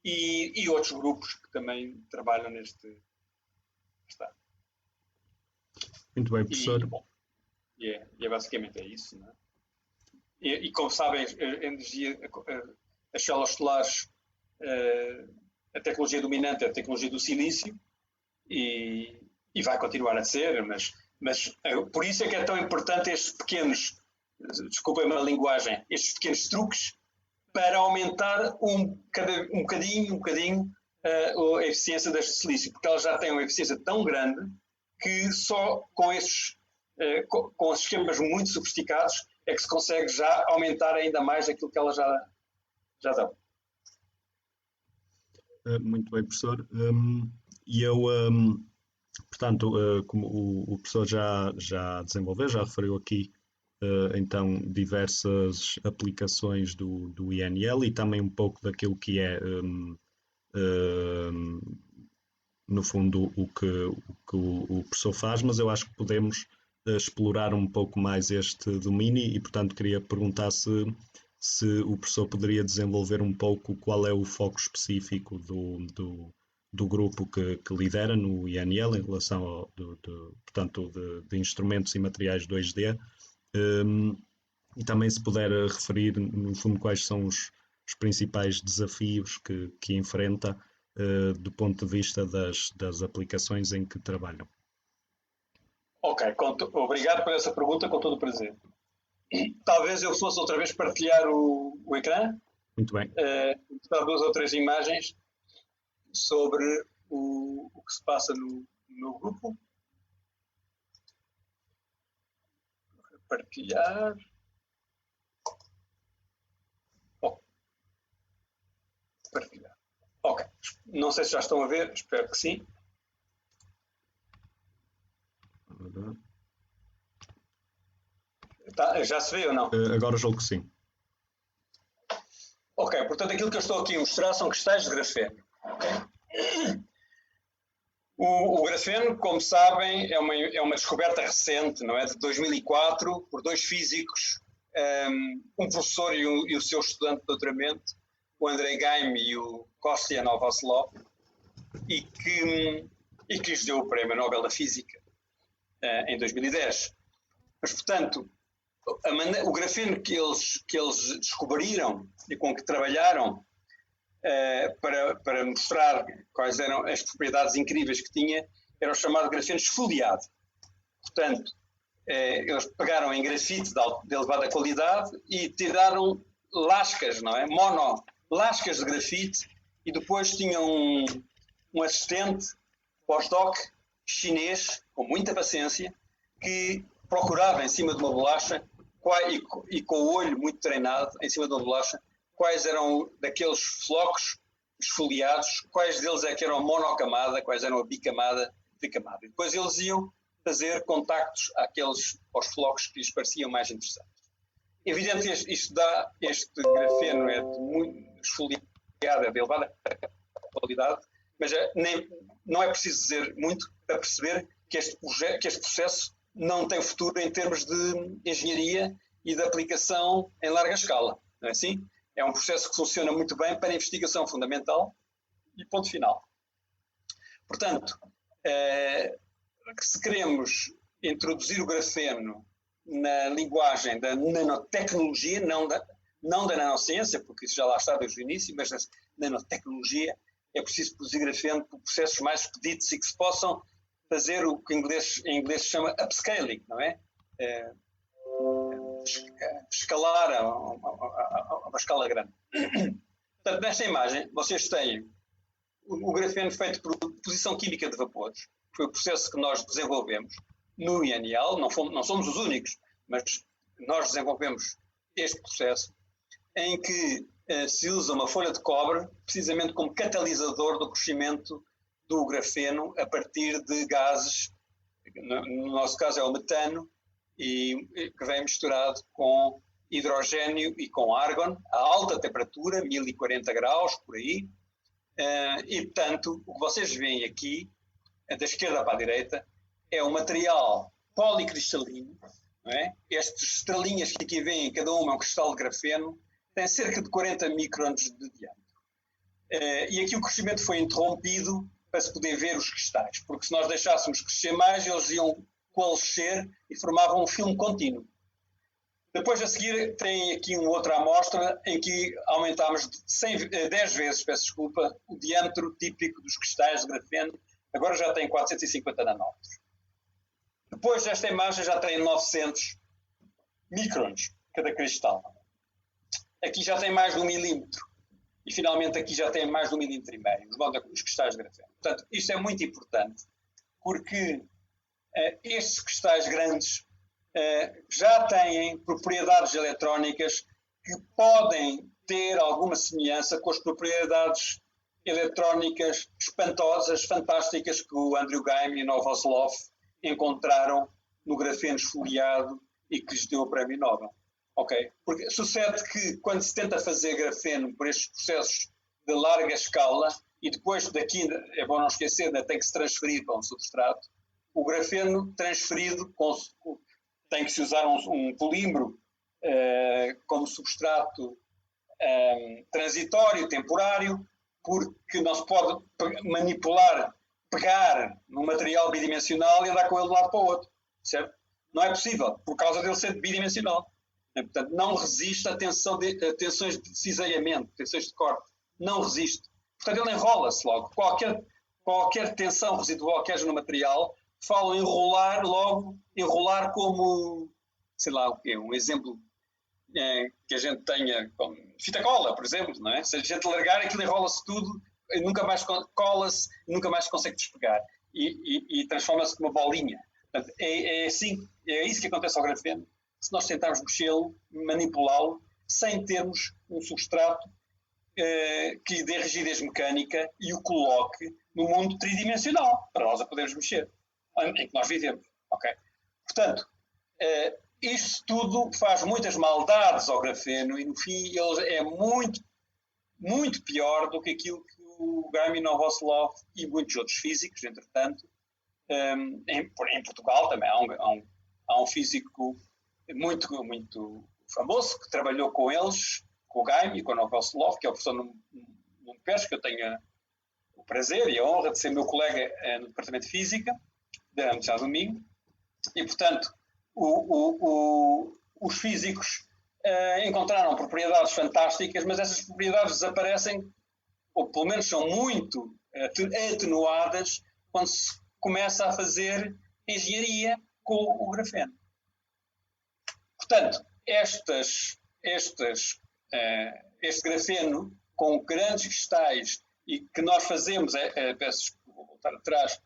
e outros grupos que também trabalham neste estado. Muito bem, professor. E basicamente é isso, não é? E como sabem, a energia, as células solares, a tecnologia dominante é a tecnologia do silício e vai continuar a ser, mas por isso é que é tão importante estes pequenos, desculpem-me a linguagem, estes pequenos truques para aumentar um bocadinho a eficiência deste silício, porque elas já têm uma eficiência tão grande que só com com esquemas muito sofisticados é que se consegue já aumentar ainda mais aquilo que elas já dão. Muito bem, professor. E eu, portanto, como o professor já desenvolveu, já referiu aqui, então, diversas aplicações do INL e também um pouco daquilo que é, no fundo, o que o professor faz, mas eu acho que podemos explorar um pouco mais este domínio e, portanto, queria perguntar se o professor poderia desenvolver um pouco qual é o foco específico do grupo que lidera no INL em relação ao, portanto, de instrumentos e materiais 2D, e também se puder referir, no fundo, quais são os principais desafios que enfrenta do ponto de vista das aplicações em que trabalham. Ok, obrigado por essa pergunta, com todo o prazer. Talvez eu fosse outra vez partilhar o ecrã. Muito bem. Mostrar 2 ou 3 imagens sobre o que se passa no grupo. Partilhar. Partilhar. Ok. Não sei se já estão a ver, espero que sim. Já se vê ou não? Agora julgo que sim. Ok, portanto aquilo que eu estou aqui a mostrar são cristais de grafeno. Okay? O grafeno, como sabem, é uma descoberta recente, não é? De 2004, por 2 físicos, um professor e o seu estudante de doutoramento, o Andrei Geim e o Kostya Novoselov, e que lhes deu o Prémio Nobel da Física em 2010. Mas, portanto, o grafeno que eles descobriram e com que trabalharam para mostrar quais eram as propriedades incríveis que tinha, era o chamado grafeno esfoliado. Portanto, eles pegaram em grafite de elevada qualidade e tiraram lascas, não é? Lascas de grafite, e depois tinham um assistente pós-doc chinês, com muita paciência, que procurava em cima de uma bolacha e com o olho muito treinado em cima da bolacha, quais eram daqueles flocos esfoliados, quais deles é que eram monocamada, quais eram a bicamada, tricamada. E depois eles iam fazer contactos aos flocos que lhes pareciam mais interessantes. Evidente, este grafeno é de muito esfoliado, é de elevada qualidade, mas não é preciso dizer muito para perceber que este processo não tem futuro em termos de engenharia e de aplicação em larga escala. não é assim? É um processo que funciona muito bem para a investigação fundamental e ponto final. Portanto, se queremos introduzir o grafeno na linguagem da nanotecnologia, não da nanociência, porque isso já lá está desde o início, mas da nanotecnologia, é preciso produzir grafeno por processos mais expeditos e que se possam fazer o que em inglês se chama upscaling, não é? Escalar a uma escala grande. Portanto, nesta imagem, vocês têm o grafeno feito por deposição química de vapores, que foi o processo que nós desenvolvemos no INL, não somos os únicos, mas nós desenvolvemos este processo, em que se usa uma folha de cobre precisamente como catalisador do crescimento do grafeno a partir de gases, no nosso caso é o metano, e que vem misturado com hidrogênio e com argon a alta temperatura, 1040 graus, por aí. E, portanto, o que vocês veem aqui, da esquerda para a direita, é um material policristalino, não é? Estas estrelinhas que aqui vêm, cada uma é um cristal de grafeno, tem cerca de 40 microns de diâmetro. E aqui o crescimento foi interrompido para se poder ver os cristais, porque se nós deixássemos crescer mais, eles iam coalescer e formavam um filme contínuo. Depois, a seguir, tem aqui uma outra amostra em que aumentámos 10 vezes, peço desculpa, o diâmetro típico dos cristais de grafeno. Agora já tem 450 nanómetros. Depois desta imagem já tem 900 microns cada cristal. Aqui já tem mais de 1 milímetro. E finalmente aqui já tem mais de 1,5 milímetros, os cristais de grafeno. Portanto, isto é muito importante, porque estes cristais grandes já têm propriedades eletrónicas que podem ter alguma semelhança com as propriedades eletrónicas espantosas, fantásticas que o Andrew Geim e o Novoselov encontraram no grafeno esfoliado e que lhes deu o prémio Nobel. Okay? Porque sucede que quando se tenta fazer grafeno por estes processos de larga escala e depois daqui, é bom não esquecer, tem que se transferir para um substrato, o grafeno transferido tem que se usar um polímero como substrato transitório, temporário, porque não se pode manipular, pegar num material bidimensional e andar com ele de um lado para o outro, certo? Não é possível, por causa dele ser bidimensional. Portanto, não resiste a tensões de cisalhamento, tensões de corte. Não resiste. Portanto, ele enrola-se logo. Qualquer tensão residual que haja no material, falam enrolar como, sei lá o quê, um exemplo que a gente tenha, como fita cola, por exemplo, não é? Se a gente largar, aquilo enrola-se tudo, nunca mais cola-se, nunca mais consegue despegar. E transforma-se numa bolinha. Portanto, é isso que acontece ao grafeno. Se nós tentarmos mexê-lo, manipulá-lo, sem termos um substrato que lhe dê rigidez mecânica e o coloque no mundo tridimensional, para nós a podermos mexer, em que nós vivemos. Okay? Portanto, isto tudo faz muitas maldades ao grafeno e, no fim, ele é muito, muito pior do que aquilo que o Geim, Novoselov e muitos outros físicos, entretanto, em Portugal também há um físico muito, muito famoso que trabalhou com eles, com o Geim e com o Novoselov, que é o professor Nuno Pérez, que eu tenho o prazer e a honra de ser meu colega no Departamento de Física da Universidade do Minho. E, portanto, os físicos encontraram propriedades fantásticas, mas essas propriedades desaparecem, ou pelo menos são muito atenuadas, quando se começa a fazer engenharia com o grafeno. Portanto, este grafeno com grandes cristais e que nós fazemos, peço desculpa, vou voltar atrás,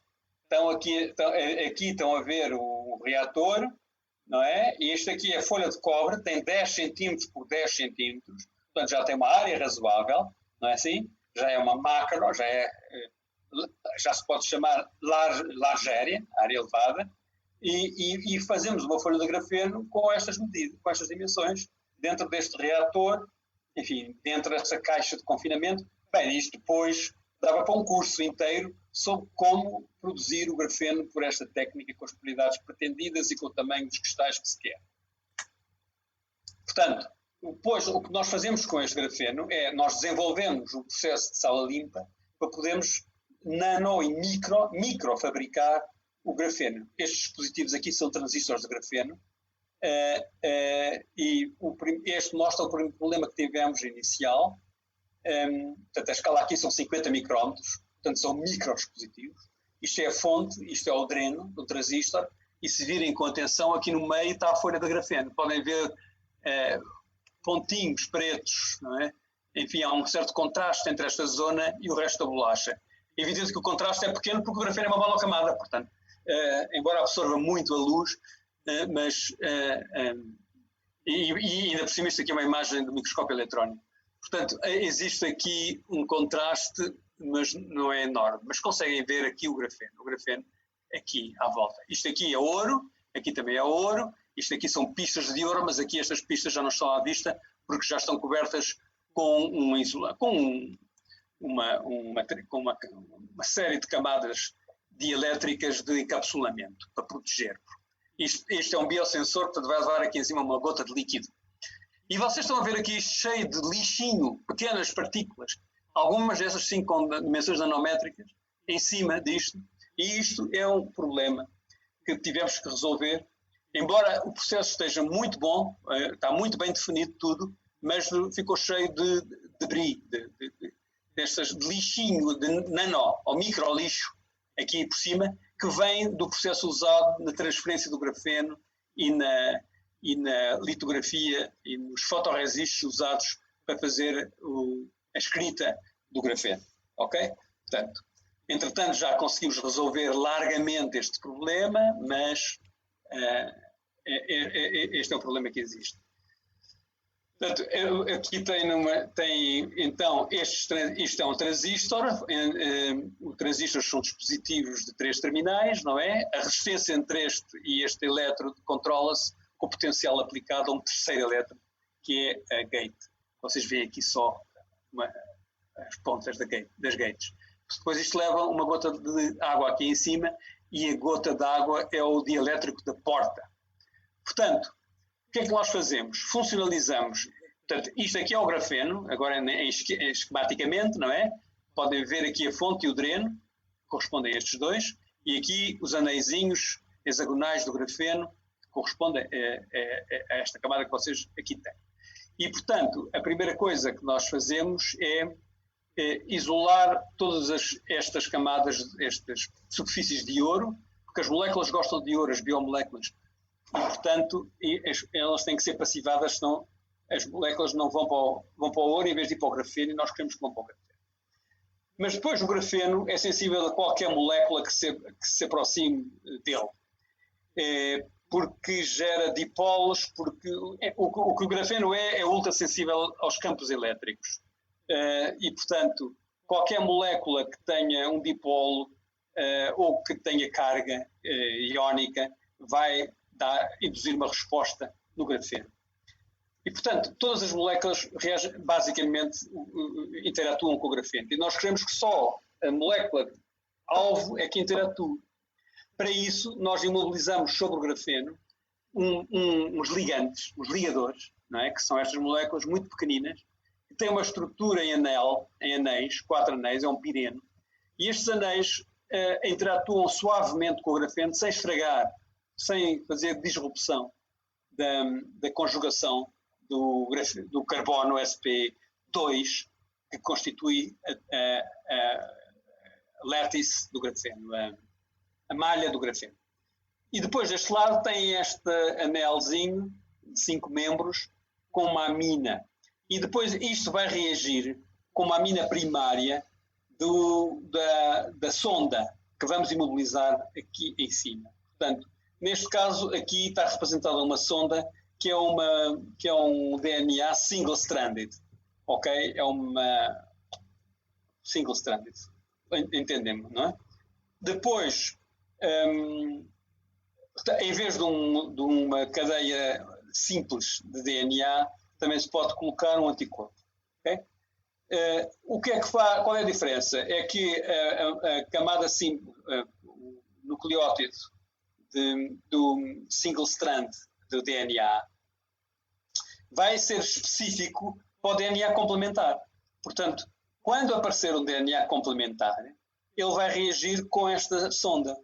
aqui estão a ver o reator, não é? E este aqui é a folha de cobre, tem 10 centímetros por 10 centímetros, portanto já tem uma área razoável, não é assim? Já é uma macro, já se pode chamar large area, área elevada, e fazemos uma folha de grafeno com estas medidas, com estas dimensões, dentro deste reator, enfim, dentro desta caixa de confinamento. Bem, isto depois dava para um curso inteiro sobre como produzir o grafeno por esta técnica, com as propriedades pretendidas e com o tamanho dos cristais que se quer. Portanto, Depois, o que nós fazemos com este grafeno é nós desenvolvemos um processo de sala limpa para podermos nano e micro fabricar o grafeno. Estes dispositivos aqui são transistores de grafeno e este mostra o problema que tivemos inicial. Portanto, a escala aqui são 50 micrómetros, portanto são microdispositivos. Isto é a fonte, isto é o dreno do transistor, e se virem com atenção, aqui no meio está a folha de grafeno. Podem ver pontinhos pretos, não é? Enfim, há um certo contraste entre esta zona e o resto da bolacha. É evidente que o contraste é pequeno porque o grafeno é uma monocamada, portanto, embora absorva muito a luz, e ainda por cima isto aqui é uma imagem do microscópio eletrónico. Portanto, existe aqui um contraste, mas não é enorme. Mas conseguem ver aqui o grafeno aqui à volta. Isto aqui é ouro, aqui também é ouro, isto aqui são pistas de ouro, mas aqui estas pistas já não estão à vista porque já estão cobertas com uma série de camadas dielétricas de encapsulamento para proteger. Este é um biosensor, portanto vai levar aqui em cima uma gota de líquido. E vocês estão a ver aqui cheio de lixinho, pequenas partículas, algumas dessas sim com dimensões nanométricas, em cima disto, e isto é um problema que tivemos que resolver. Embora o processo esteja muito bom, está muito bem definido tudo, mas ficou cheio de debris, de lixinho, de nano ou micro lixo, aqui por cima, que vem do processo usado na transferência do grafeno e na litografia e nos fotoresistos usados para fazer a escrita do grafeno. Ok? Portanto, entretanto já conseguimos resolver largamente este problema, mas este é o problema que existe. Portanto, aqui tem então, isto é um transistor, os transistores são dispositivos de 3 terminais, não é? A resistência entre este e este elétrodo controla-se com o potencial aplicado a um terceiro elétrodo, que é a gate. Vocês veem aqui só as pontas das gates. Depois isto leva uma gota de água aqui em cima e a gota de água é o dielétrico da porta. Portanto, o que é que nós fazemos? Funcionalizamos. Portanto, isto aqui é o grafeno, agora esquematicamente, não é? Podem ver aqui a fonte e o dreno, correspondem a estes dois, e aqui os aneizinhos hexagonais do grafeno, que correspondem a esta camada que vocês aqui têm. E, portanto, a primeira coisa que nós fazemos é isolar todas estas camadas, estas superfícies de ouro, porque as moléculas gostam de ouro, as biomoléculas, e, portanto, elas têm que ser passivadas, senão as moléculas não vão para o ouro em vez de ir para o grafeno, e nós queremos que vão para o grafeno. Mas depois o grafeno é sensível a qualquer molécula que se aproxime dele, porque gera dipolos, porque o que o grafeno é ultrassensível aos campos elétricos. E, portanto, qualquer molécula que tenha um dipolo ou que tenha carga iónica vai induzir uma resposta no grafeno. E, portanto, todas as moléculas basicamente interatuam com o grafeno. E nós queremos que só a molécula alvo é que interatue. Para isso, nós imobilizamos sobre o grafeno uns ligantes, uns ligadores, não é? Que são estas moléculas muito pequeninas, que têm uma estrutura em anéis, 4 anéis, é um pireno. E estes anéis interatuam suavemente com o grafeno, sem esfregar, sem fazer disrupção da conjugação do carbono sp2, que constitui a lattice do grafeno, a malha do grafeno. E depois deste lado tem este anelzinho de 5 membros com uma amina. E depois isto vai reagir com uma amina primária da sonda que vamos imobilizar aqui em cima. Portanto, neste caso aqui está representada uma sonda que é um DNA single-stranded, ok? É uma single-stranded, entendemos, não é? Depois, em vez de uma cadeia simples de DNA, também se pode colocar um anticorpo, ok? O que é que faz? Qual é a diferença? É que a camada simples, o nucleótido do single strand do DNA vai ser específico para o DNA complementar. Portanto, quando aparecer um DNA complementar, ele vai reagir com esta sonda.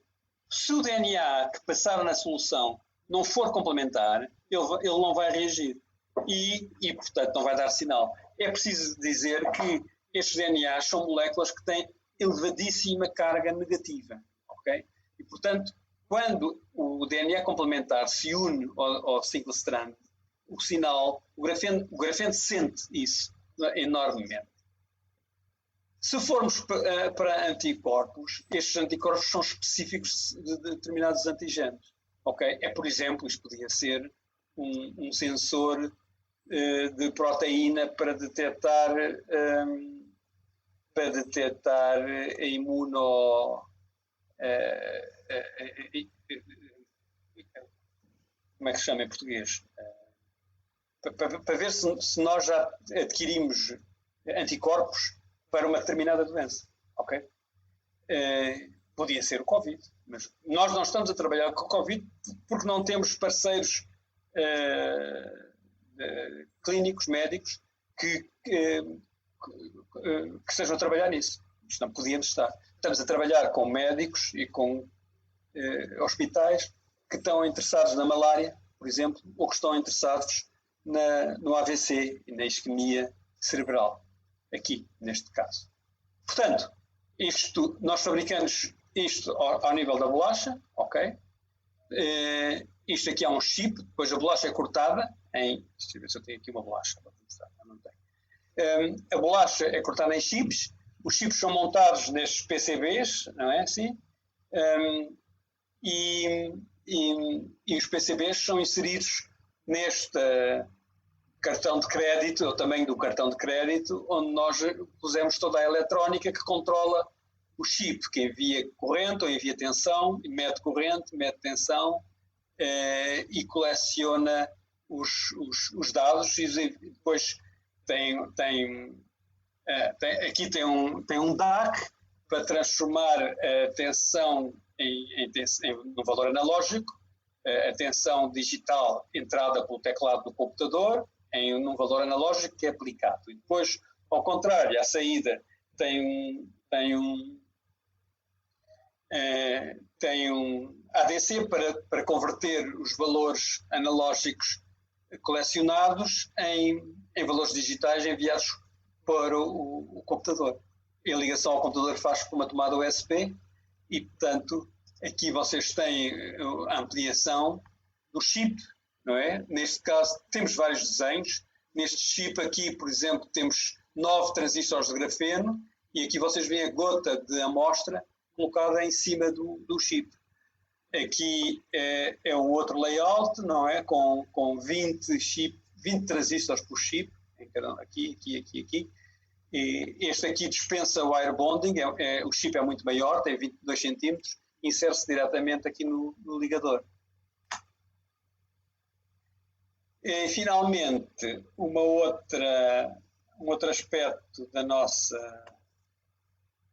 Se o DNA que passar na solução não for complementar, ele não vai reagir e, portanto, não vai dar sinal. É preciso dizer que estes DNAs são moléculas que têm elevadíssima carga negativa, ok? E, portanto, quando o DNA complementar se une ao single strand, o sinal, o grafeno sente isso enormemente. Se formos para anticorpos, estes anticorpos são específicos de determinados antigenos. Okay? Por exemplo, isto podia ser um sensor de proteína para detectar a imuno... como é que se chama em português? Para ver se nós já adquirimos anticorpos para uma determinada doença, ok? Podia ser o Covid, mas nós não estamos a trabalhar com o Covid porque não temos parceiros clínicos, médicos, que estejam a trabalhar nisso. Não podíamos estar. Estamos a trabalhar com médicos e com hospitais que estão interessados na malária, por exemplo, ou que estão interessados no AVC e na isquemia cerebral, aqui, neste caso. Portanto, nós fabricamos isto ao nível da bolacha, ok? Isto aqui é um chip, depois a bolacha é cortada em... Deixa eu ver se eu tenho aqui uma bolacha para mostrar, não tenho. A bolacha é cortada em chips, os chips são montados nestes PCBs, não é assim? E os PCBs são inseridos neste cartão de crédito, ou tamanho do cartão de crédito, onde nós pusemos toda a eletrónica que controla o chip, que envia corrente ou envia tensão, mede corrente, mede tensão e coleciona os dados e depois aqui tem um DAC para transformar a tensão no valor analógico, a tensão digital entrada pelo teclado do computador num valor analógico que é aplicado. E depois, ao contrário, à saída tem um ADC para converter os valores analógicos colecionados em valores digitais enviados para o computador. A ligação ao computador faz com uma tomada USB e, portanto, aqui vocês têm a ampliação do chip, não é? Neste caso, temos vários desenhos. Neste chip aqui, por exemplo, temos 9 transistores de grafeno e aqui vocês veem a gota de amostra colocada em cima do chip. Aqui é o outro layout, não é? Com 20 transistores por chip, aqui. E este aqui dispensa o wire bonding, o chip é muito maior, tem 22 centímetros, insere-se diretamente aqui no ligador. E, finalmente, um outro aspecto da nossa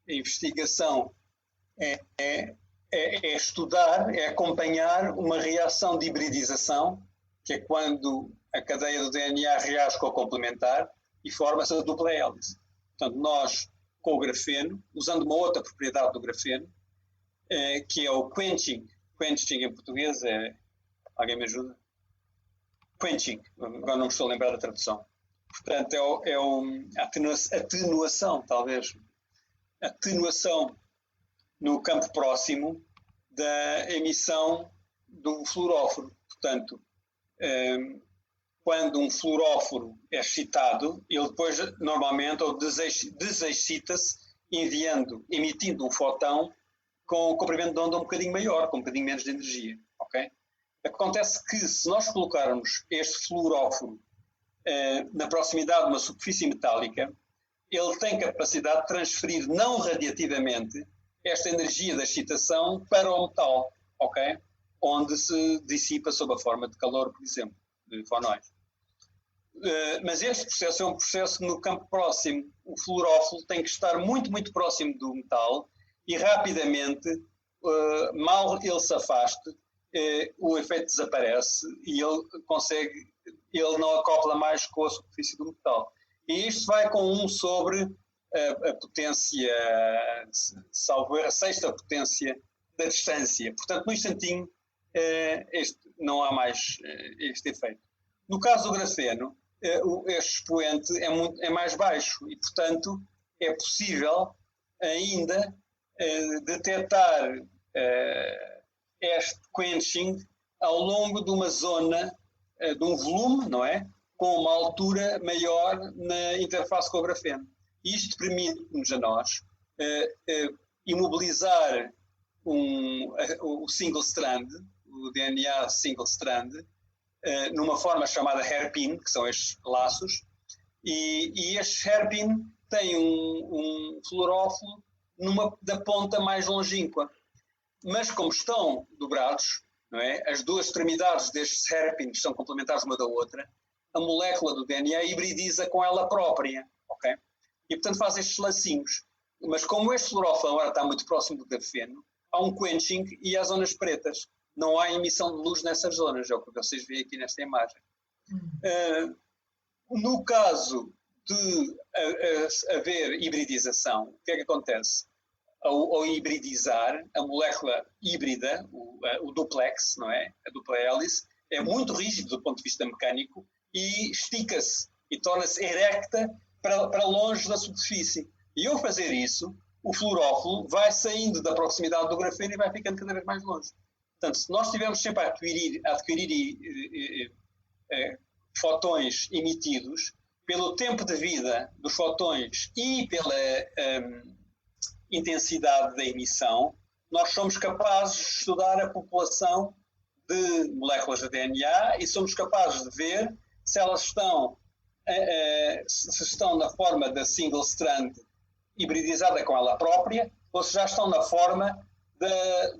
investigação é estudar, é acompanhar uma reação de hibridização, que é quando a cadeia do DNA reage com o complementar e forma-se a dupla hélice. Portanto, nós, com o grafeno, usando uma outra propriedade do grafeno, que é o quenching. Quenching em português alguém me ajuda? Quenching, agora não me estou a lembrar da tradução. Portanto, atenuação, talvez. Atenuação no campo próximo da emissão do fluoróforo. Portanto, quando um fluoróforo é excitado, ele depois normalmente desexcita-se emitindo um fóton com um comprimento de onda um bocadinho maior, com um bocadinho menos de energia. Okay? Acontece que se nós colocarmos este fluoróforo na proximidade de uma superfície metálica, ele tem capacidade de transferir não radiativamente esta energia da excitação para o metal, okay? Onde se dissipa sob a forma de calor, por exemplo, de fónons. Mas este processo é um processo no campo próximo. O fluoróforo tem que estar muito, muito próximo do metal e rapidamente, mal ele se afaste, o efeito desaparece e ele consegue ele não acopla mais com a superfície do metal. E isto vai com 1 sobre a potência, salvo a sexta potência da distância. Portanto, no instantinho, não há mais este efeito. No caso do grafeno, este expoente é mais baixo e, portanto, é possível ainda detectar este quenching ao longo de uma zona, de um volume, não é? Com uma altura maior na interface com o grafeno. Isto permite-nos a nós imobilizar o single strand, o DNA single strand, numa forma chamada hairpin, que são estes laços, e este hairpin tem um fluorófilo da ponta mais longínqua. Mas como estão dobrados, não é? As duas extremidades destes hairpins são complementares uma da outra, a molécula do DNA hibridiza com ela própria, ok? E portanto faz estes lacinhos. Mas como este fluorófilo agora está muito próximo do grafeno, há um quenching e há zonas pretas. Não há emissão de luz nessas zonas, é o que vocês veem aqui nesta imagem. No caso de haver hibridização, o que é que acontece? Ao hibridizar, a molécula híbrida, o duplex, não é? A dupla hélice, é muito rígido do ponto de vista mecânico e estica-se e torna-se erecta para longe da superfície. E ao fazer isso, o fluorófilo vai saindo da proximidade do grafeno e vai ficando cada vez mais longe. Portanto, se nós estivermos sempre a adquirir fotões emitidos, pelo tempo de vida dos fotões e pela intensidade da emissão, nós somos capazes de estudar a população de moléculas de DNA e somos capazes de ver se elas estão na forma da single strand hibridizada com ela própria ou se já estão na forma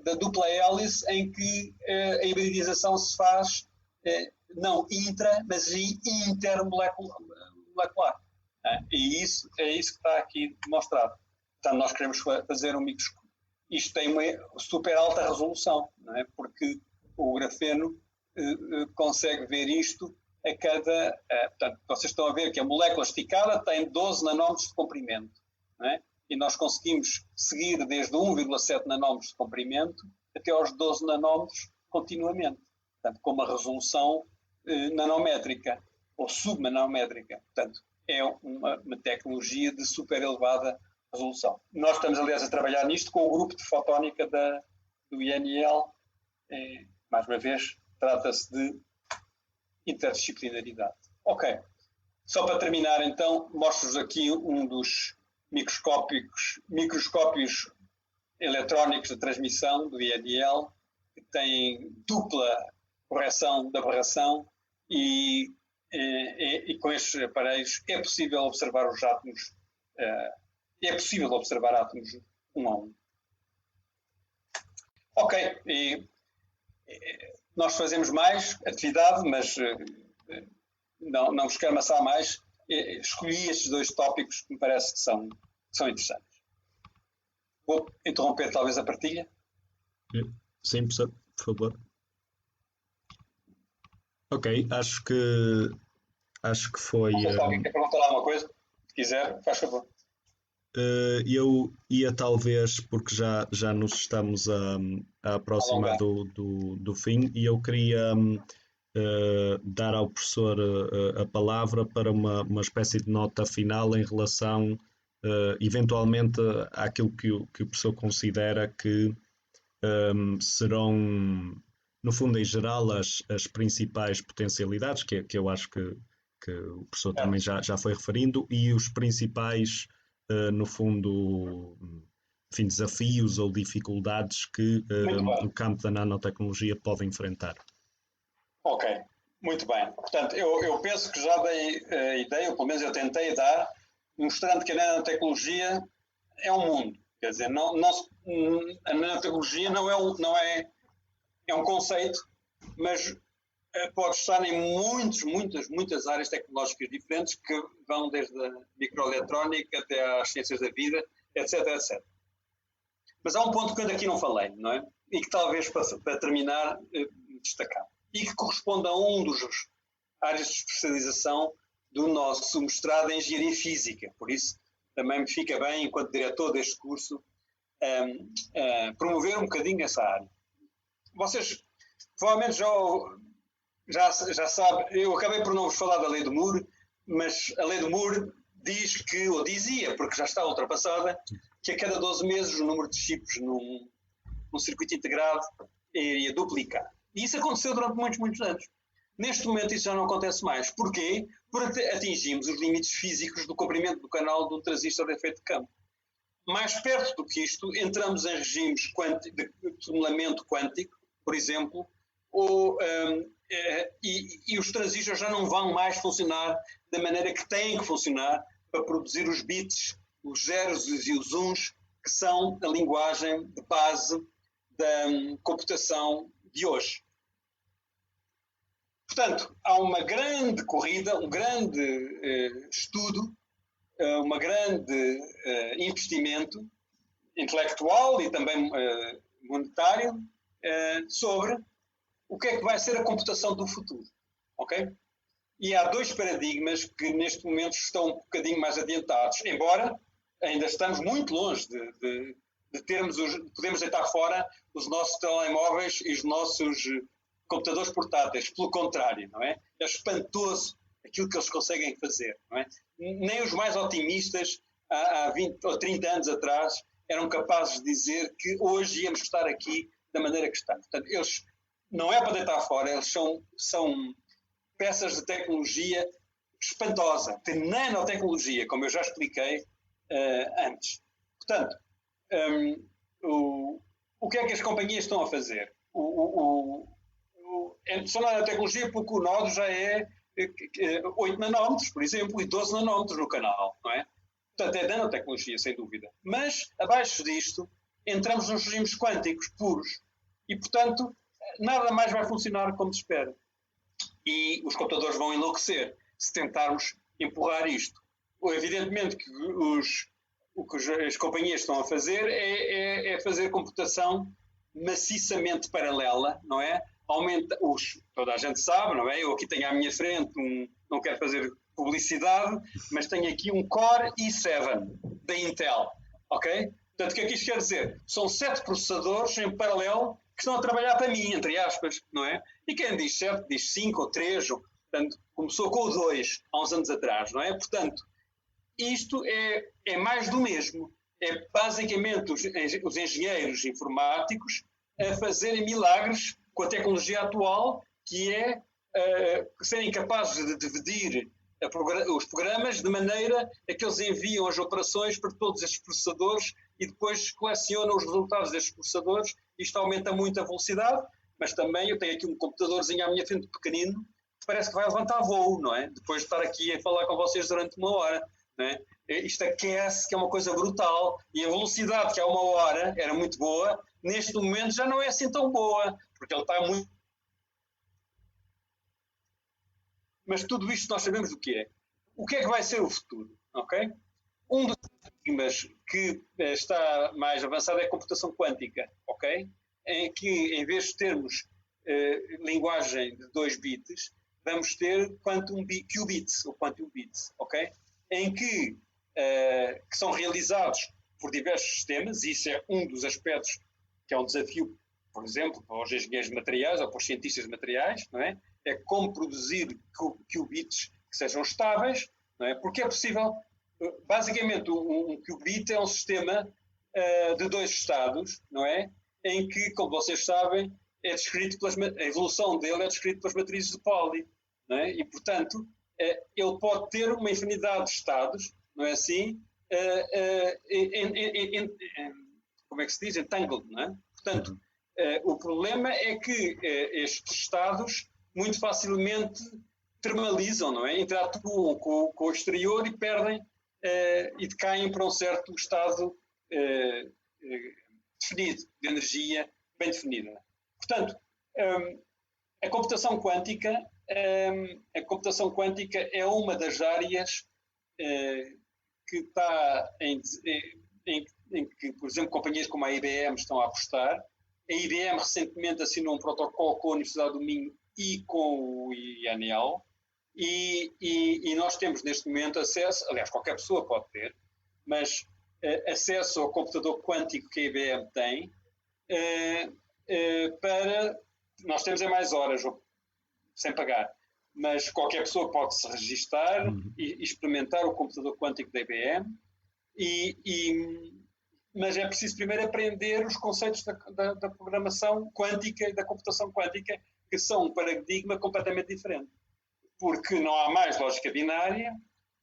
da dupla hélice em que a hibridização se faz não intra, mas intermolecular. E isso é isso que está aqui demonstrado. Portanto, nós queremos fazer um microscópio. Isto tem uma super alta resolução, não é? Porque o grafeno consegue ver isto a cada... portanto, vocês estão a ver que a molécula esticada tem 12 nanómetros de comprimento, não é? E nós conseguimos seguir desde 1,7 nanómetros de comprimento até aos 12 nanómetros continuamente. Portanto, com uma resolução nanométrica ou subnanométrica. Portanto, é uma tecnologia de super elevada resolução. Nós estamos, aliás, a trabalhar nisto com o grupo de fotónica do INL. Mais uma vez, trata-se de interdisciplinaridade. Ok. Só para terminar, então, mostro-vos aqui um dos microscópios eletrónicos de transmissão do INL, que tem dupla correção da aberração e com estes aparelhos é possível observar os átomos, átomos um a um. Ok, e nós fazemos mais atividade, mas não vos quero amassar mais. Escolhi estes 2 tópicos que me parece que são interessantes. Vou interromper talvez a partilha. Sim, professor, por favor. Ok, acho que foi... Se alguém quer perguntar lá uma coisa, se quiser, faz favor. Eu ia talvez, porque já nos estamos a aproximar do fim, e eu queria dar ao professor a palavra para uma espécie de nota final em relação, eventualmente, àquilo que o professor considera que serão, no fundo, em geral, as principais potencialidades, que eu acho que o professor também já foi referindo, e os principais, no fundo, enfim, desafios ou dificuldades que o campo da nanotecnologia pode enfrentar. Ok, muito bem. Portanto, eu penso que já dei a ideia, ou pelo menos eu tentei dar, mostrando que a nanotecnologia é um mundo. Quer dizer, a nanotecnologia não é um conceito, mas pode estar em muitas áreas tecnológicas diferentes que vão desde a microeletrónica até às ciências da vida, etc, etc. Mas há um ponto que eu aqui não falei, não é? E que talvez para terminar destacar. E que corresponde a áreas de especialização do nosso mestrado em Engenharia Física. Por isso, também me fica bem, enquanto diretor deste curso, promover um bocadinho essa área. Vocês provavelmente já sabem, eu acabei por não vos falar da Lei de Moore, mas a Lei de Moore diz que, ou dizia, porque já está ultrapassada, que a cada 12 meses o número de chips num circuito integrado iria duplicar. E isso aconteceu durante muitos, muitos anos. Neste momento isso já não acontece mais. Porquê? Porque atingimos os limites físicos do comprimento do canal de um transistor de efeito de campo. Mais perto do que isto, entramos em regimes de tunelamento quântico, por exemplo, e os transistores já não vão mais funcionar da maneira que têm que funcionar para produzir os bits, os zeros e os uns, que são a linguagem de base da computação de hoje. Portanto, há uma grande corrida, um grande estudo, um grande investimento intelectual e também monetário sobre o que é que vai ser a computação do futuro, ok? E há dois paradigmas que neste momento estão um bocadinho mais adiantados, embora ainda estamos muito longe de podemos deitar fora os nossos telemóveis e os nossos computadores portáteis, pelo contrário, não é? É espantoso aquilo que eles conseguem fazer, não é? Nem os mais otimistas há 20 ou 30 anos atrás eram capazes de dizer que hoje íamos estar aqui da maneira que estamos. Portanto, eles não é para deitar fora, eles são peças de tecnologia espantosa, de nanotecnologia, como eu já expliquei antes. Portanto, o que é que as companhias estão a fazer? Só nanotecnologia porque o nodo já é 8 nanómetros, por exemplo, e 12 nanómetros no canal, não é? Portanto, é nanotecnologia, sem dúvida. Mas, abaixo disto, entramos nos regimes quânticos puros e, portanto, nada mais vai funcionar como se espera. E os computadores vão enlouquecer se tentarmos empurrar isto. Evidentemente que o que as companhias estão a fazer é fazer computação maciçamente paralela, não é? Toda a gente sabe, não é? Eu aqui tenho à minha frente, não quero fazer publicidade, mas tenho aqui um Core i7 da Intel, ok? Portanto, o que é que isto quer dizer? São 7 processadores em paralelo que estão a trabalhar para mim, entre aspas, não é? E quem diz 7 diz 5 ou 3, portanto, começou com o 2 há uns anos atrás, não é? Portanto, isto é mais do mesmo. É basicamente os engenheiros informáticos a fazerem milagres com a tecnologia atual, que é serem capazes de dividir os programas de maneira a que eles enviam as operações para todos estes processadores e depois colecionam os resultados destes processadores. Isto aumenta muito a velocidade, mas também eu tenho aqui um computadorzinho à minha frente pequenino que parece que vai levantar voo, não é? Depois de estar aqui a falar com vocês durante uma hora, não é? Isto aquece, que é uma coisa brutal, e a velocidade que há uma hora era muito boa, neste momento já não é assim tão boa, porque ele está muito... Mas tudo isto nós sabemos o que é. O que é que vai ser o futuro, ok? Um dos paradigmas que está mais avançado é a computação quântica, ok? Em que, em vez de termos linguagem de 2 bits, vamos ter qubits, ou quantum bits, ok? Em que são realizados por diversos sistemas, e isso é um dos aspectos que é um desafio, por exemplo, para os engenheiros de materiais ou para os cientistas de materiais, não é? É como produzir qubits que sejam estáveis, não é? Porque é possível, basicamente, um qubit é um sistema de 2 estados, não é? Em que, como vocês sabem, é descrito a evolução dele é descrita pelas matrizes de Pauli, não é? E, portanto, ele pode ter uma infinidade de estados, não é assim? Como é que se diz? Entangled, não é? Portanto, o problema é que estes estados muito facilmente termalizam, não é? Interatuam com o exterior e perdem e decaem para um certo estado definido, de energia bem definida. Portanto, a computação quântica é uma das áreas que está em que, por exemplo, companhias como a IBM estão a apostar. A IBM recentemente assinou um protocolo com a Universidade do Minho e com o INL, E nós temos neste momento acesso, aliás, qualquer pessoa pode ter, mas acesso ao computador quântico que a IBM tem para... Nós temos mais horas, sem pagar, mas qualquer pessoa pode se registar e experimentar o computador quântico da IBM, mas é preciso primeiro aprender os conceitos da programação quântica e da computação quântica, que são um paradigma completamente diferente. Porque não há mais lógica binária,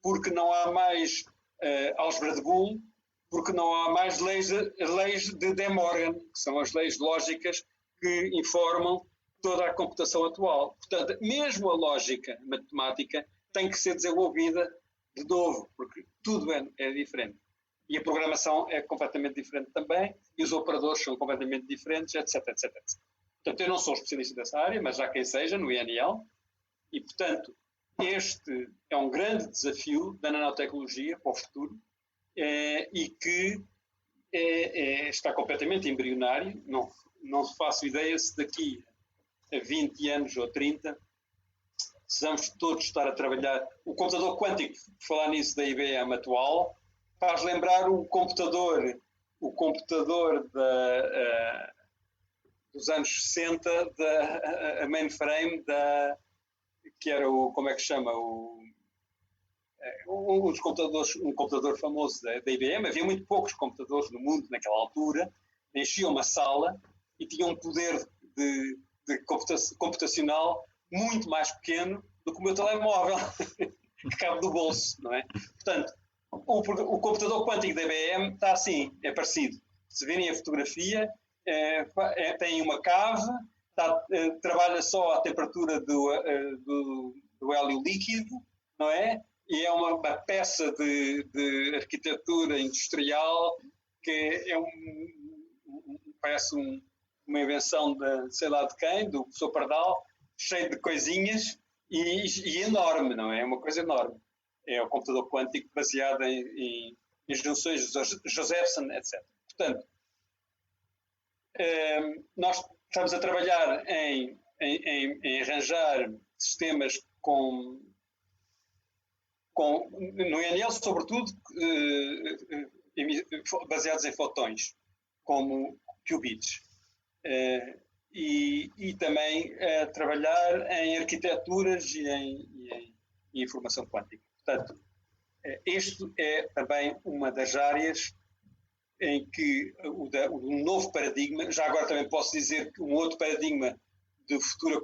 porque não há mais álgebra de Boole, porque não há mais leis de De Morgan, que são as leis lógicas que informam toda a computação atual. Portanto, mesmo a lógica matemática tem que ser desenvolvida de novo, porque tudo é diferente. E a programação é completamente diferente também, e os operadores são completamente diferentes, etc, etc, etc. Portanto, eu não sou especialista dessa área, mas já quem seja, no INL, e, portanto, este é um grande desafio da nanotecnologia para o futuro, e que está completamente embrionário. Não faço ideia se daqui a 20 anos ou 30 precisamos todos estar a trabalhar. O computador quântico, por falar nisso, da IBM atual, faz lembrar o computador dos anos 60, a mainframe, que era como é que chama? Um computador famoso da IBM. Havia muito poucos computadores no mundo naquela altura, enchiam uma sala e tinham um poder de computacional muito mais pequeno do que o meu telemóvel, que cabe do bolso, não é? Portanto, o computador quântico da IBM está assim, é parecido. Se virem a fotografia, tem uma cave, trabalha só à temperatura do hélio líquido, não é? E é uma peça de arquitetura industrial que parece uma invenção de sei lá de quem, do professor Pardal, cheio de coisinhas e enorme, não é? É uma coisa enorme. É o computador quântico baseado em junções Josephson, etc. Portanto, nós estamos a trabalhar em arranjar sistemas no INL, sobretudo, baseados em fotões, como qubits. E também trabalhar em arquiteturas e em informação quântica. Portanto, este é também uma das áreas em que um novo paradigma, já agora também posso dizer que um outro paradigma de futura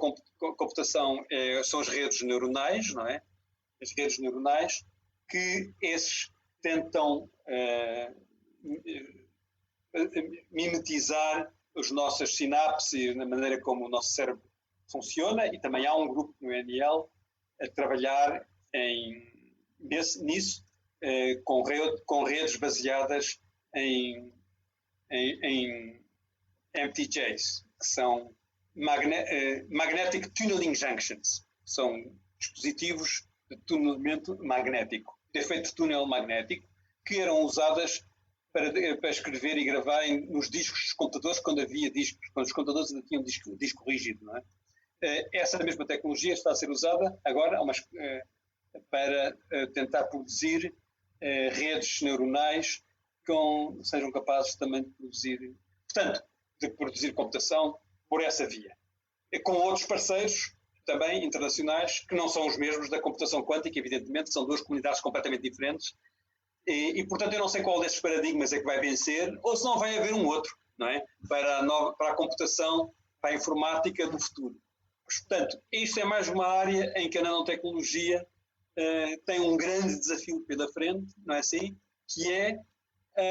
computação são as redes neuronais, não é? As redes neuronais, que esses tentam mimetizar as nossas sinapses, na maneira como o nosso cérebro funciona, e também há um grupo no INL a trabalhar nisso, com redes baseadas em MTJs, que são Magnetic Tunneling Junctions, são dispositivos de tunelamento magnético, de efeito de túnel magnético, que eram usadas para escrever e gravar nos discos dos computadores, quando havia discos, quando os computadores ainda tinham disco rígido, não é? Essa mesma tecnologia está a ser usada agora para tentar produzir redes neuronais que sejam capazes também de produzir computação por essa via. Com outros parceiros também internacionais, que não são os mesmos da computação quântica, evidentemente, são duas comunidades completamente diferentes, e portanto eu não sei qual desses paradigmas é que vai vencer, ou se não vai haver um outro, não é? Para a computação, para a informática do futuro. Mas, portanto, isto é mais uma área em que a nanotecnologia tem um grande desafio pela frente, não é assim? Que é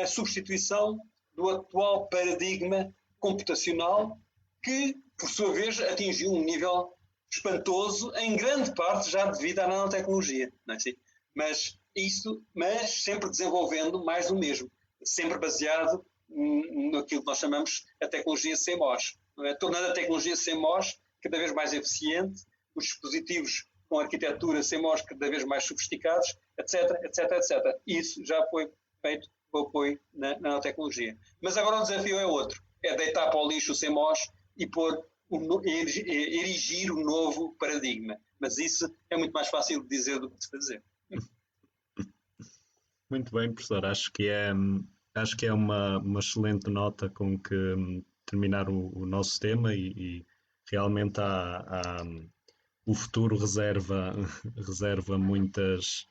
a substituição do atual paradigma computacional que, por sua vez, atingiu um nível espantoso, em grande parte já devido à nanotecnologia, não é assim? Mas sempre desenvolvendo mais do mesmo, sempre baseado naquilo que nós chamamos a tecnologia CMOS, não é? Tornando a tecnologia CMOS cada vez mais eficiente, os dispositivos com arquitetura CMOS cada vez mais sofisticados, etc, etc, etc. Isso já foi feito com apoio na nanotecnologia. Mas agora o desafio é outro, é deitar para o lixo o CMOS e erigir um novo paradigma. Mas isso é muito mais fácil de dizer do que de fazer. Muito bem, professor. Acho que é uma excelente nota com que terminar o nosso tema e realmente o futuro reserva muitos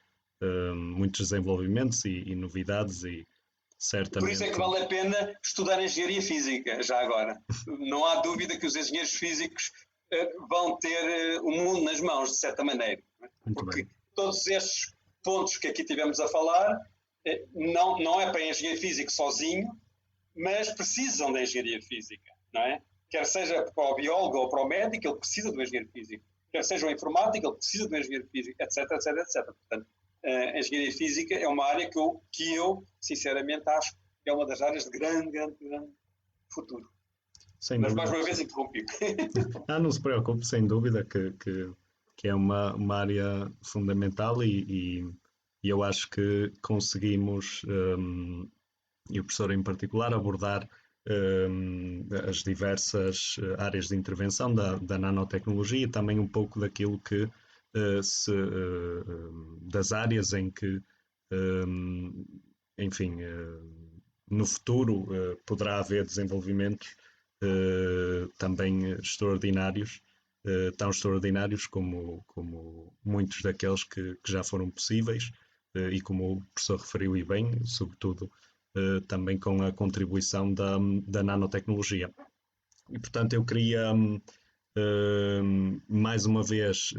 desenvolvimentos e novidades e Por isso é certamente. que vale a pena estudar engenharia física, já agora. Não há dúvida que os engenheiros físicos vão ter o mundo nas mãos, de certa maneira. Muito Porque bem. todos estes pontos que aqui tivemos a falar, não é para engenheiro físico sozinho, mas precisam da engenharia física, não é? Quer seja para o biólogo ou para o médico, ele precisa do engenheiro físico. Quer seja o informático, ele precisa do engenheiro físico, etc, etc, etc. Portanto, a engenharia física é uma área que eu sinceramente, acho que é uma das áreas de grande futuro. Sem Mas dúvida. mais uma vez interrompi. Não se preocupe, sem dúvida que é uma área fundamental e eu acho que conseguimos, e o professor em particular, abordar as diversas áreas de intervenção da nanotecnologia e também um pouco daquilo que das áreas em que, enfim, no futuro poderá haver desenvolvimentos também extraordinários, tão extraordinários como muitos daqueles que já foram possíveis e como o professor referiu e bem, sobretudo também com a contribuição da nanotecnologia. E, portanto, eu queria mais uma vez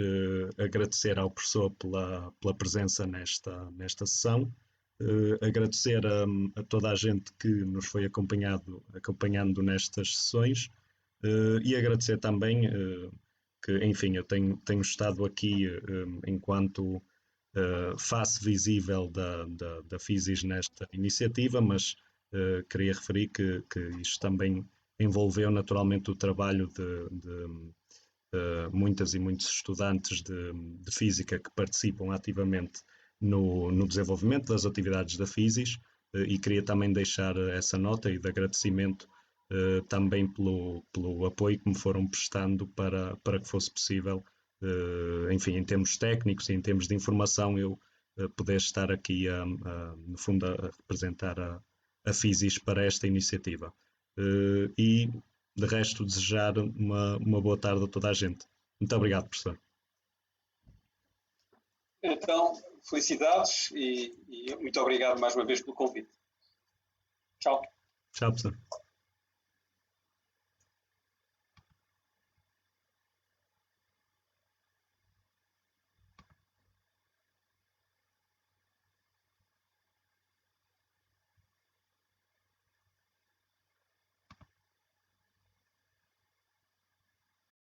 agradecer ao professor pela presença nesta sessão, agradecer a toda a gente que nos foi acompanhando nestas sessões e agradecer também que, enfim, eu tenho estado aqui enquanto face visível da Physis nesta iniciativa, mas queria referir que isto também envolveu naturalmente o trabalho de muitas e muitos estudantes de física que participam ativamente no desenvolvimento das atividades da Physis e queria também deixar essa nota e de agradecimento também pelo apoio que me foram prestando para que fosse possível, enfim, em termos técnicos e em termos de informação, eu poder estar aqui, no fundo, a representar a Physis para esta iniciativa. E, de resto, desejar uma boa tarde a toda a gente. Muito obrigado, professor. Então, felicidades e muito obrigado mais uma vez pelo convite. Tchau. Tchau, professor.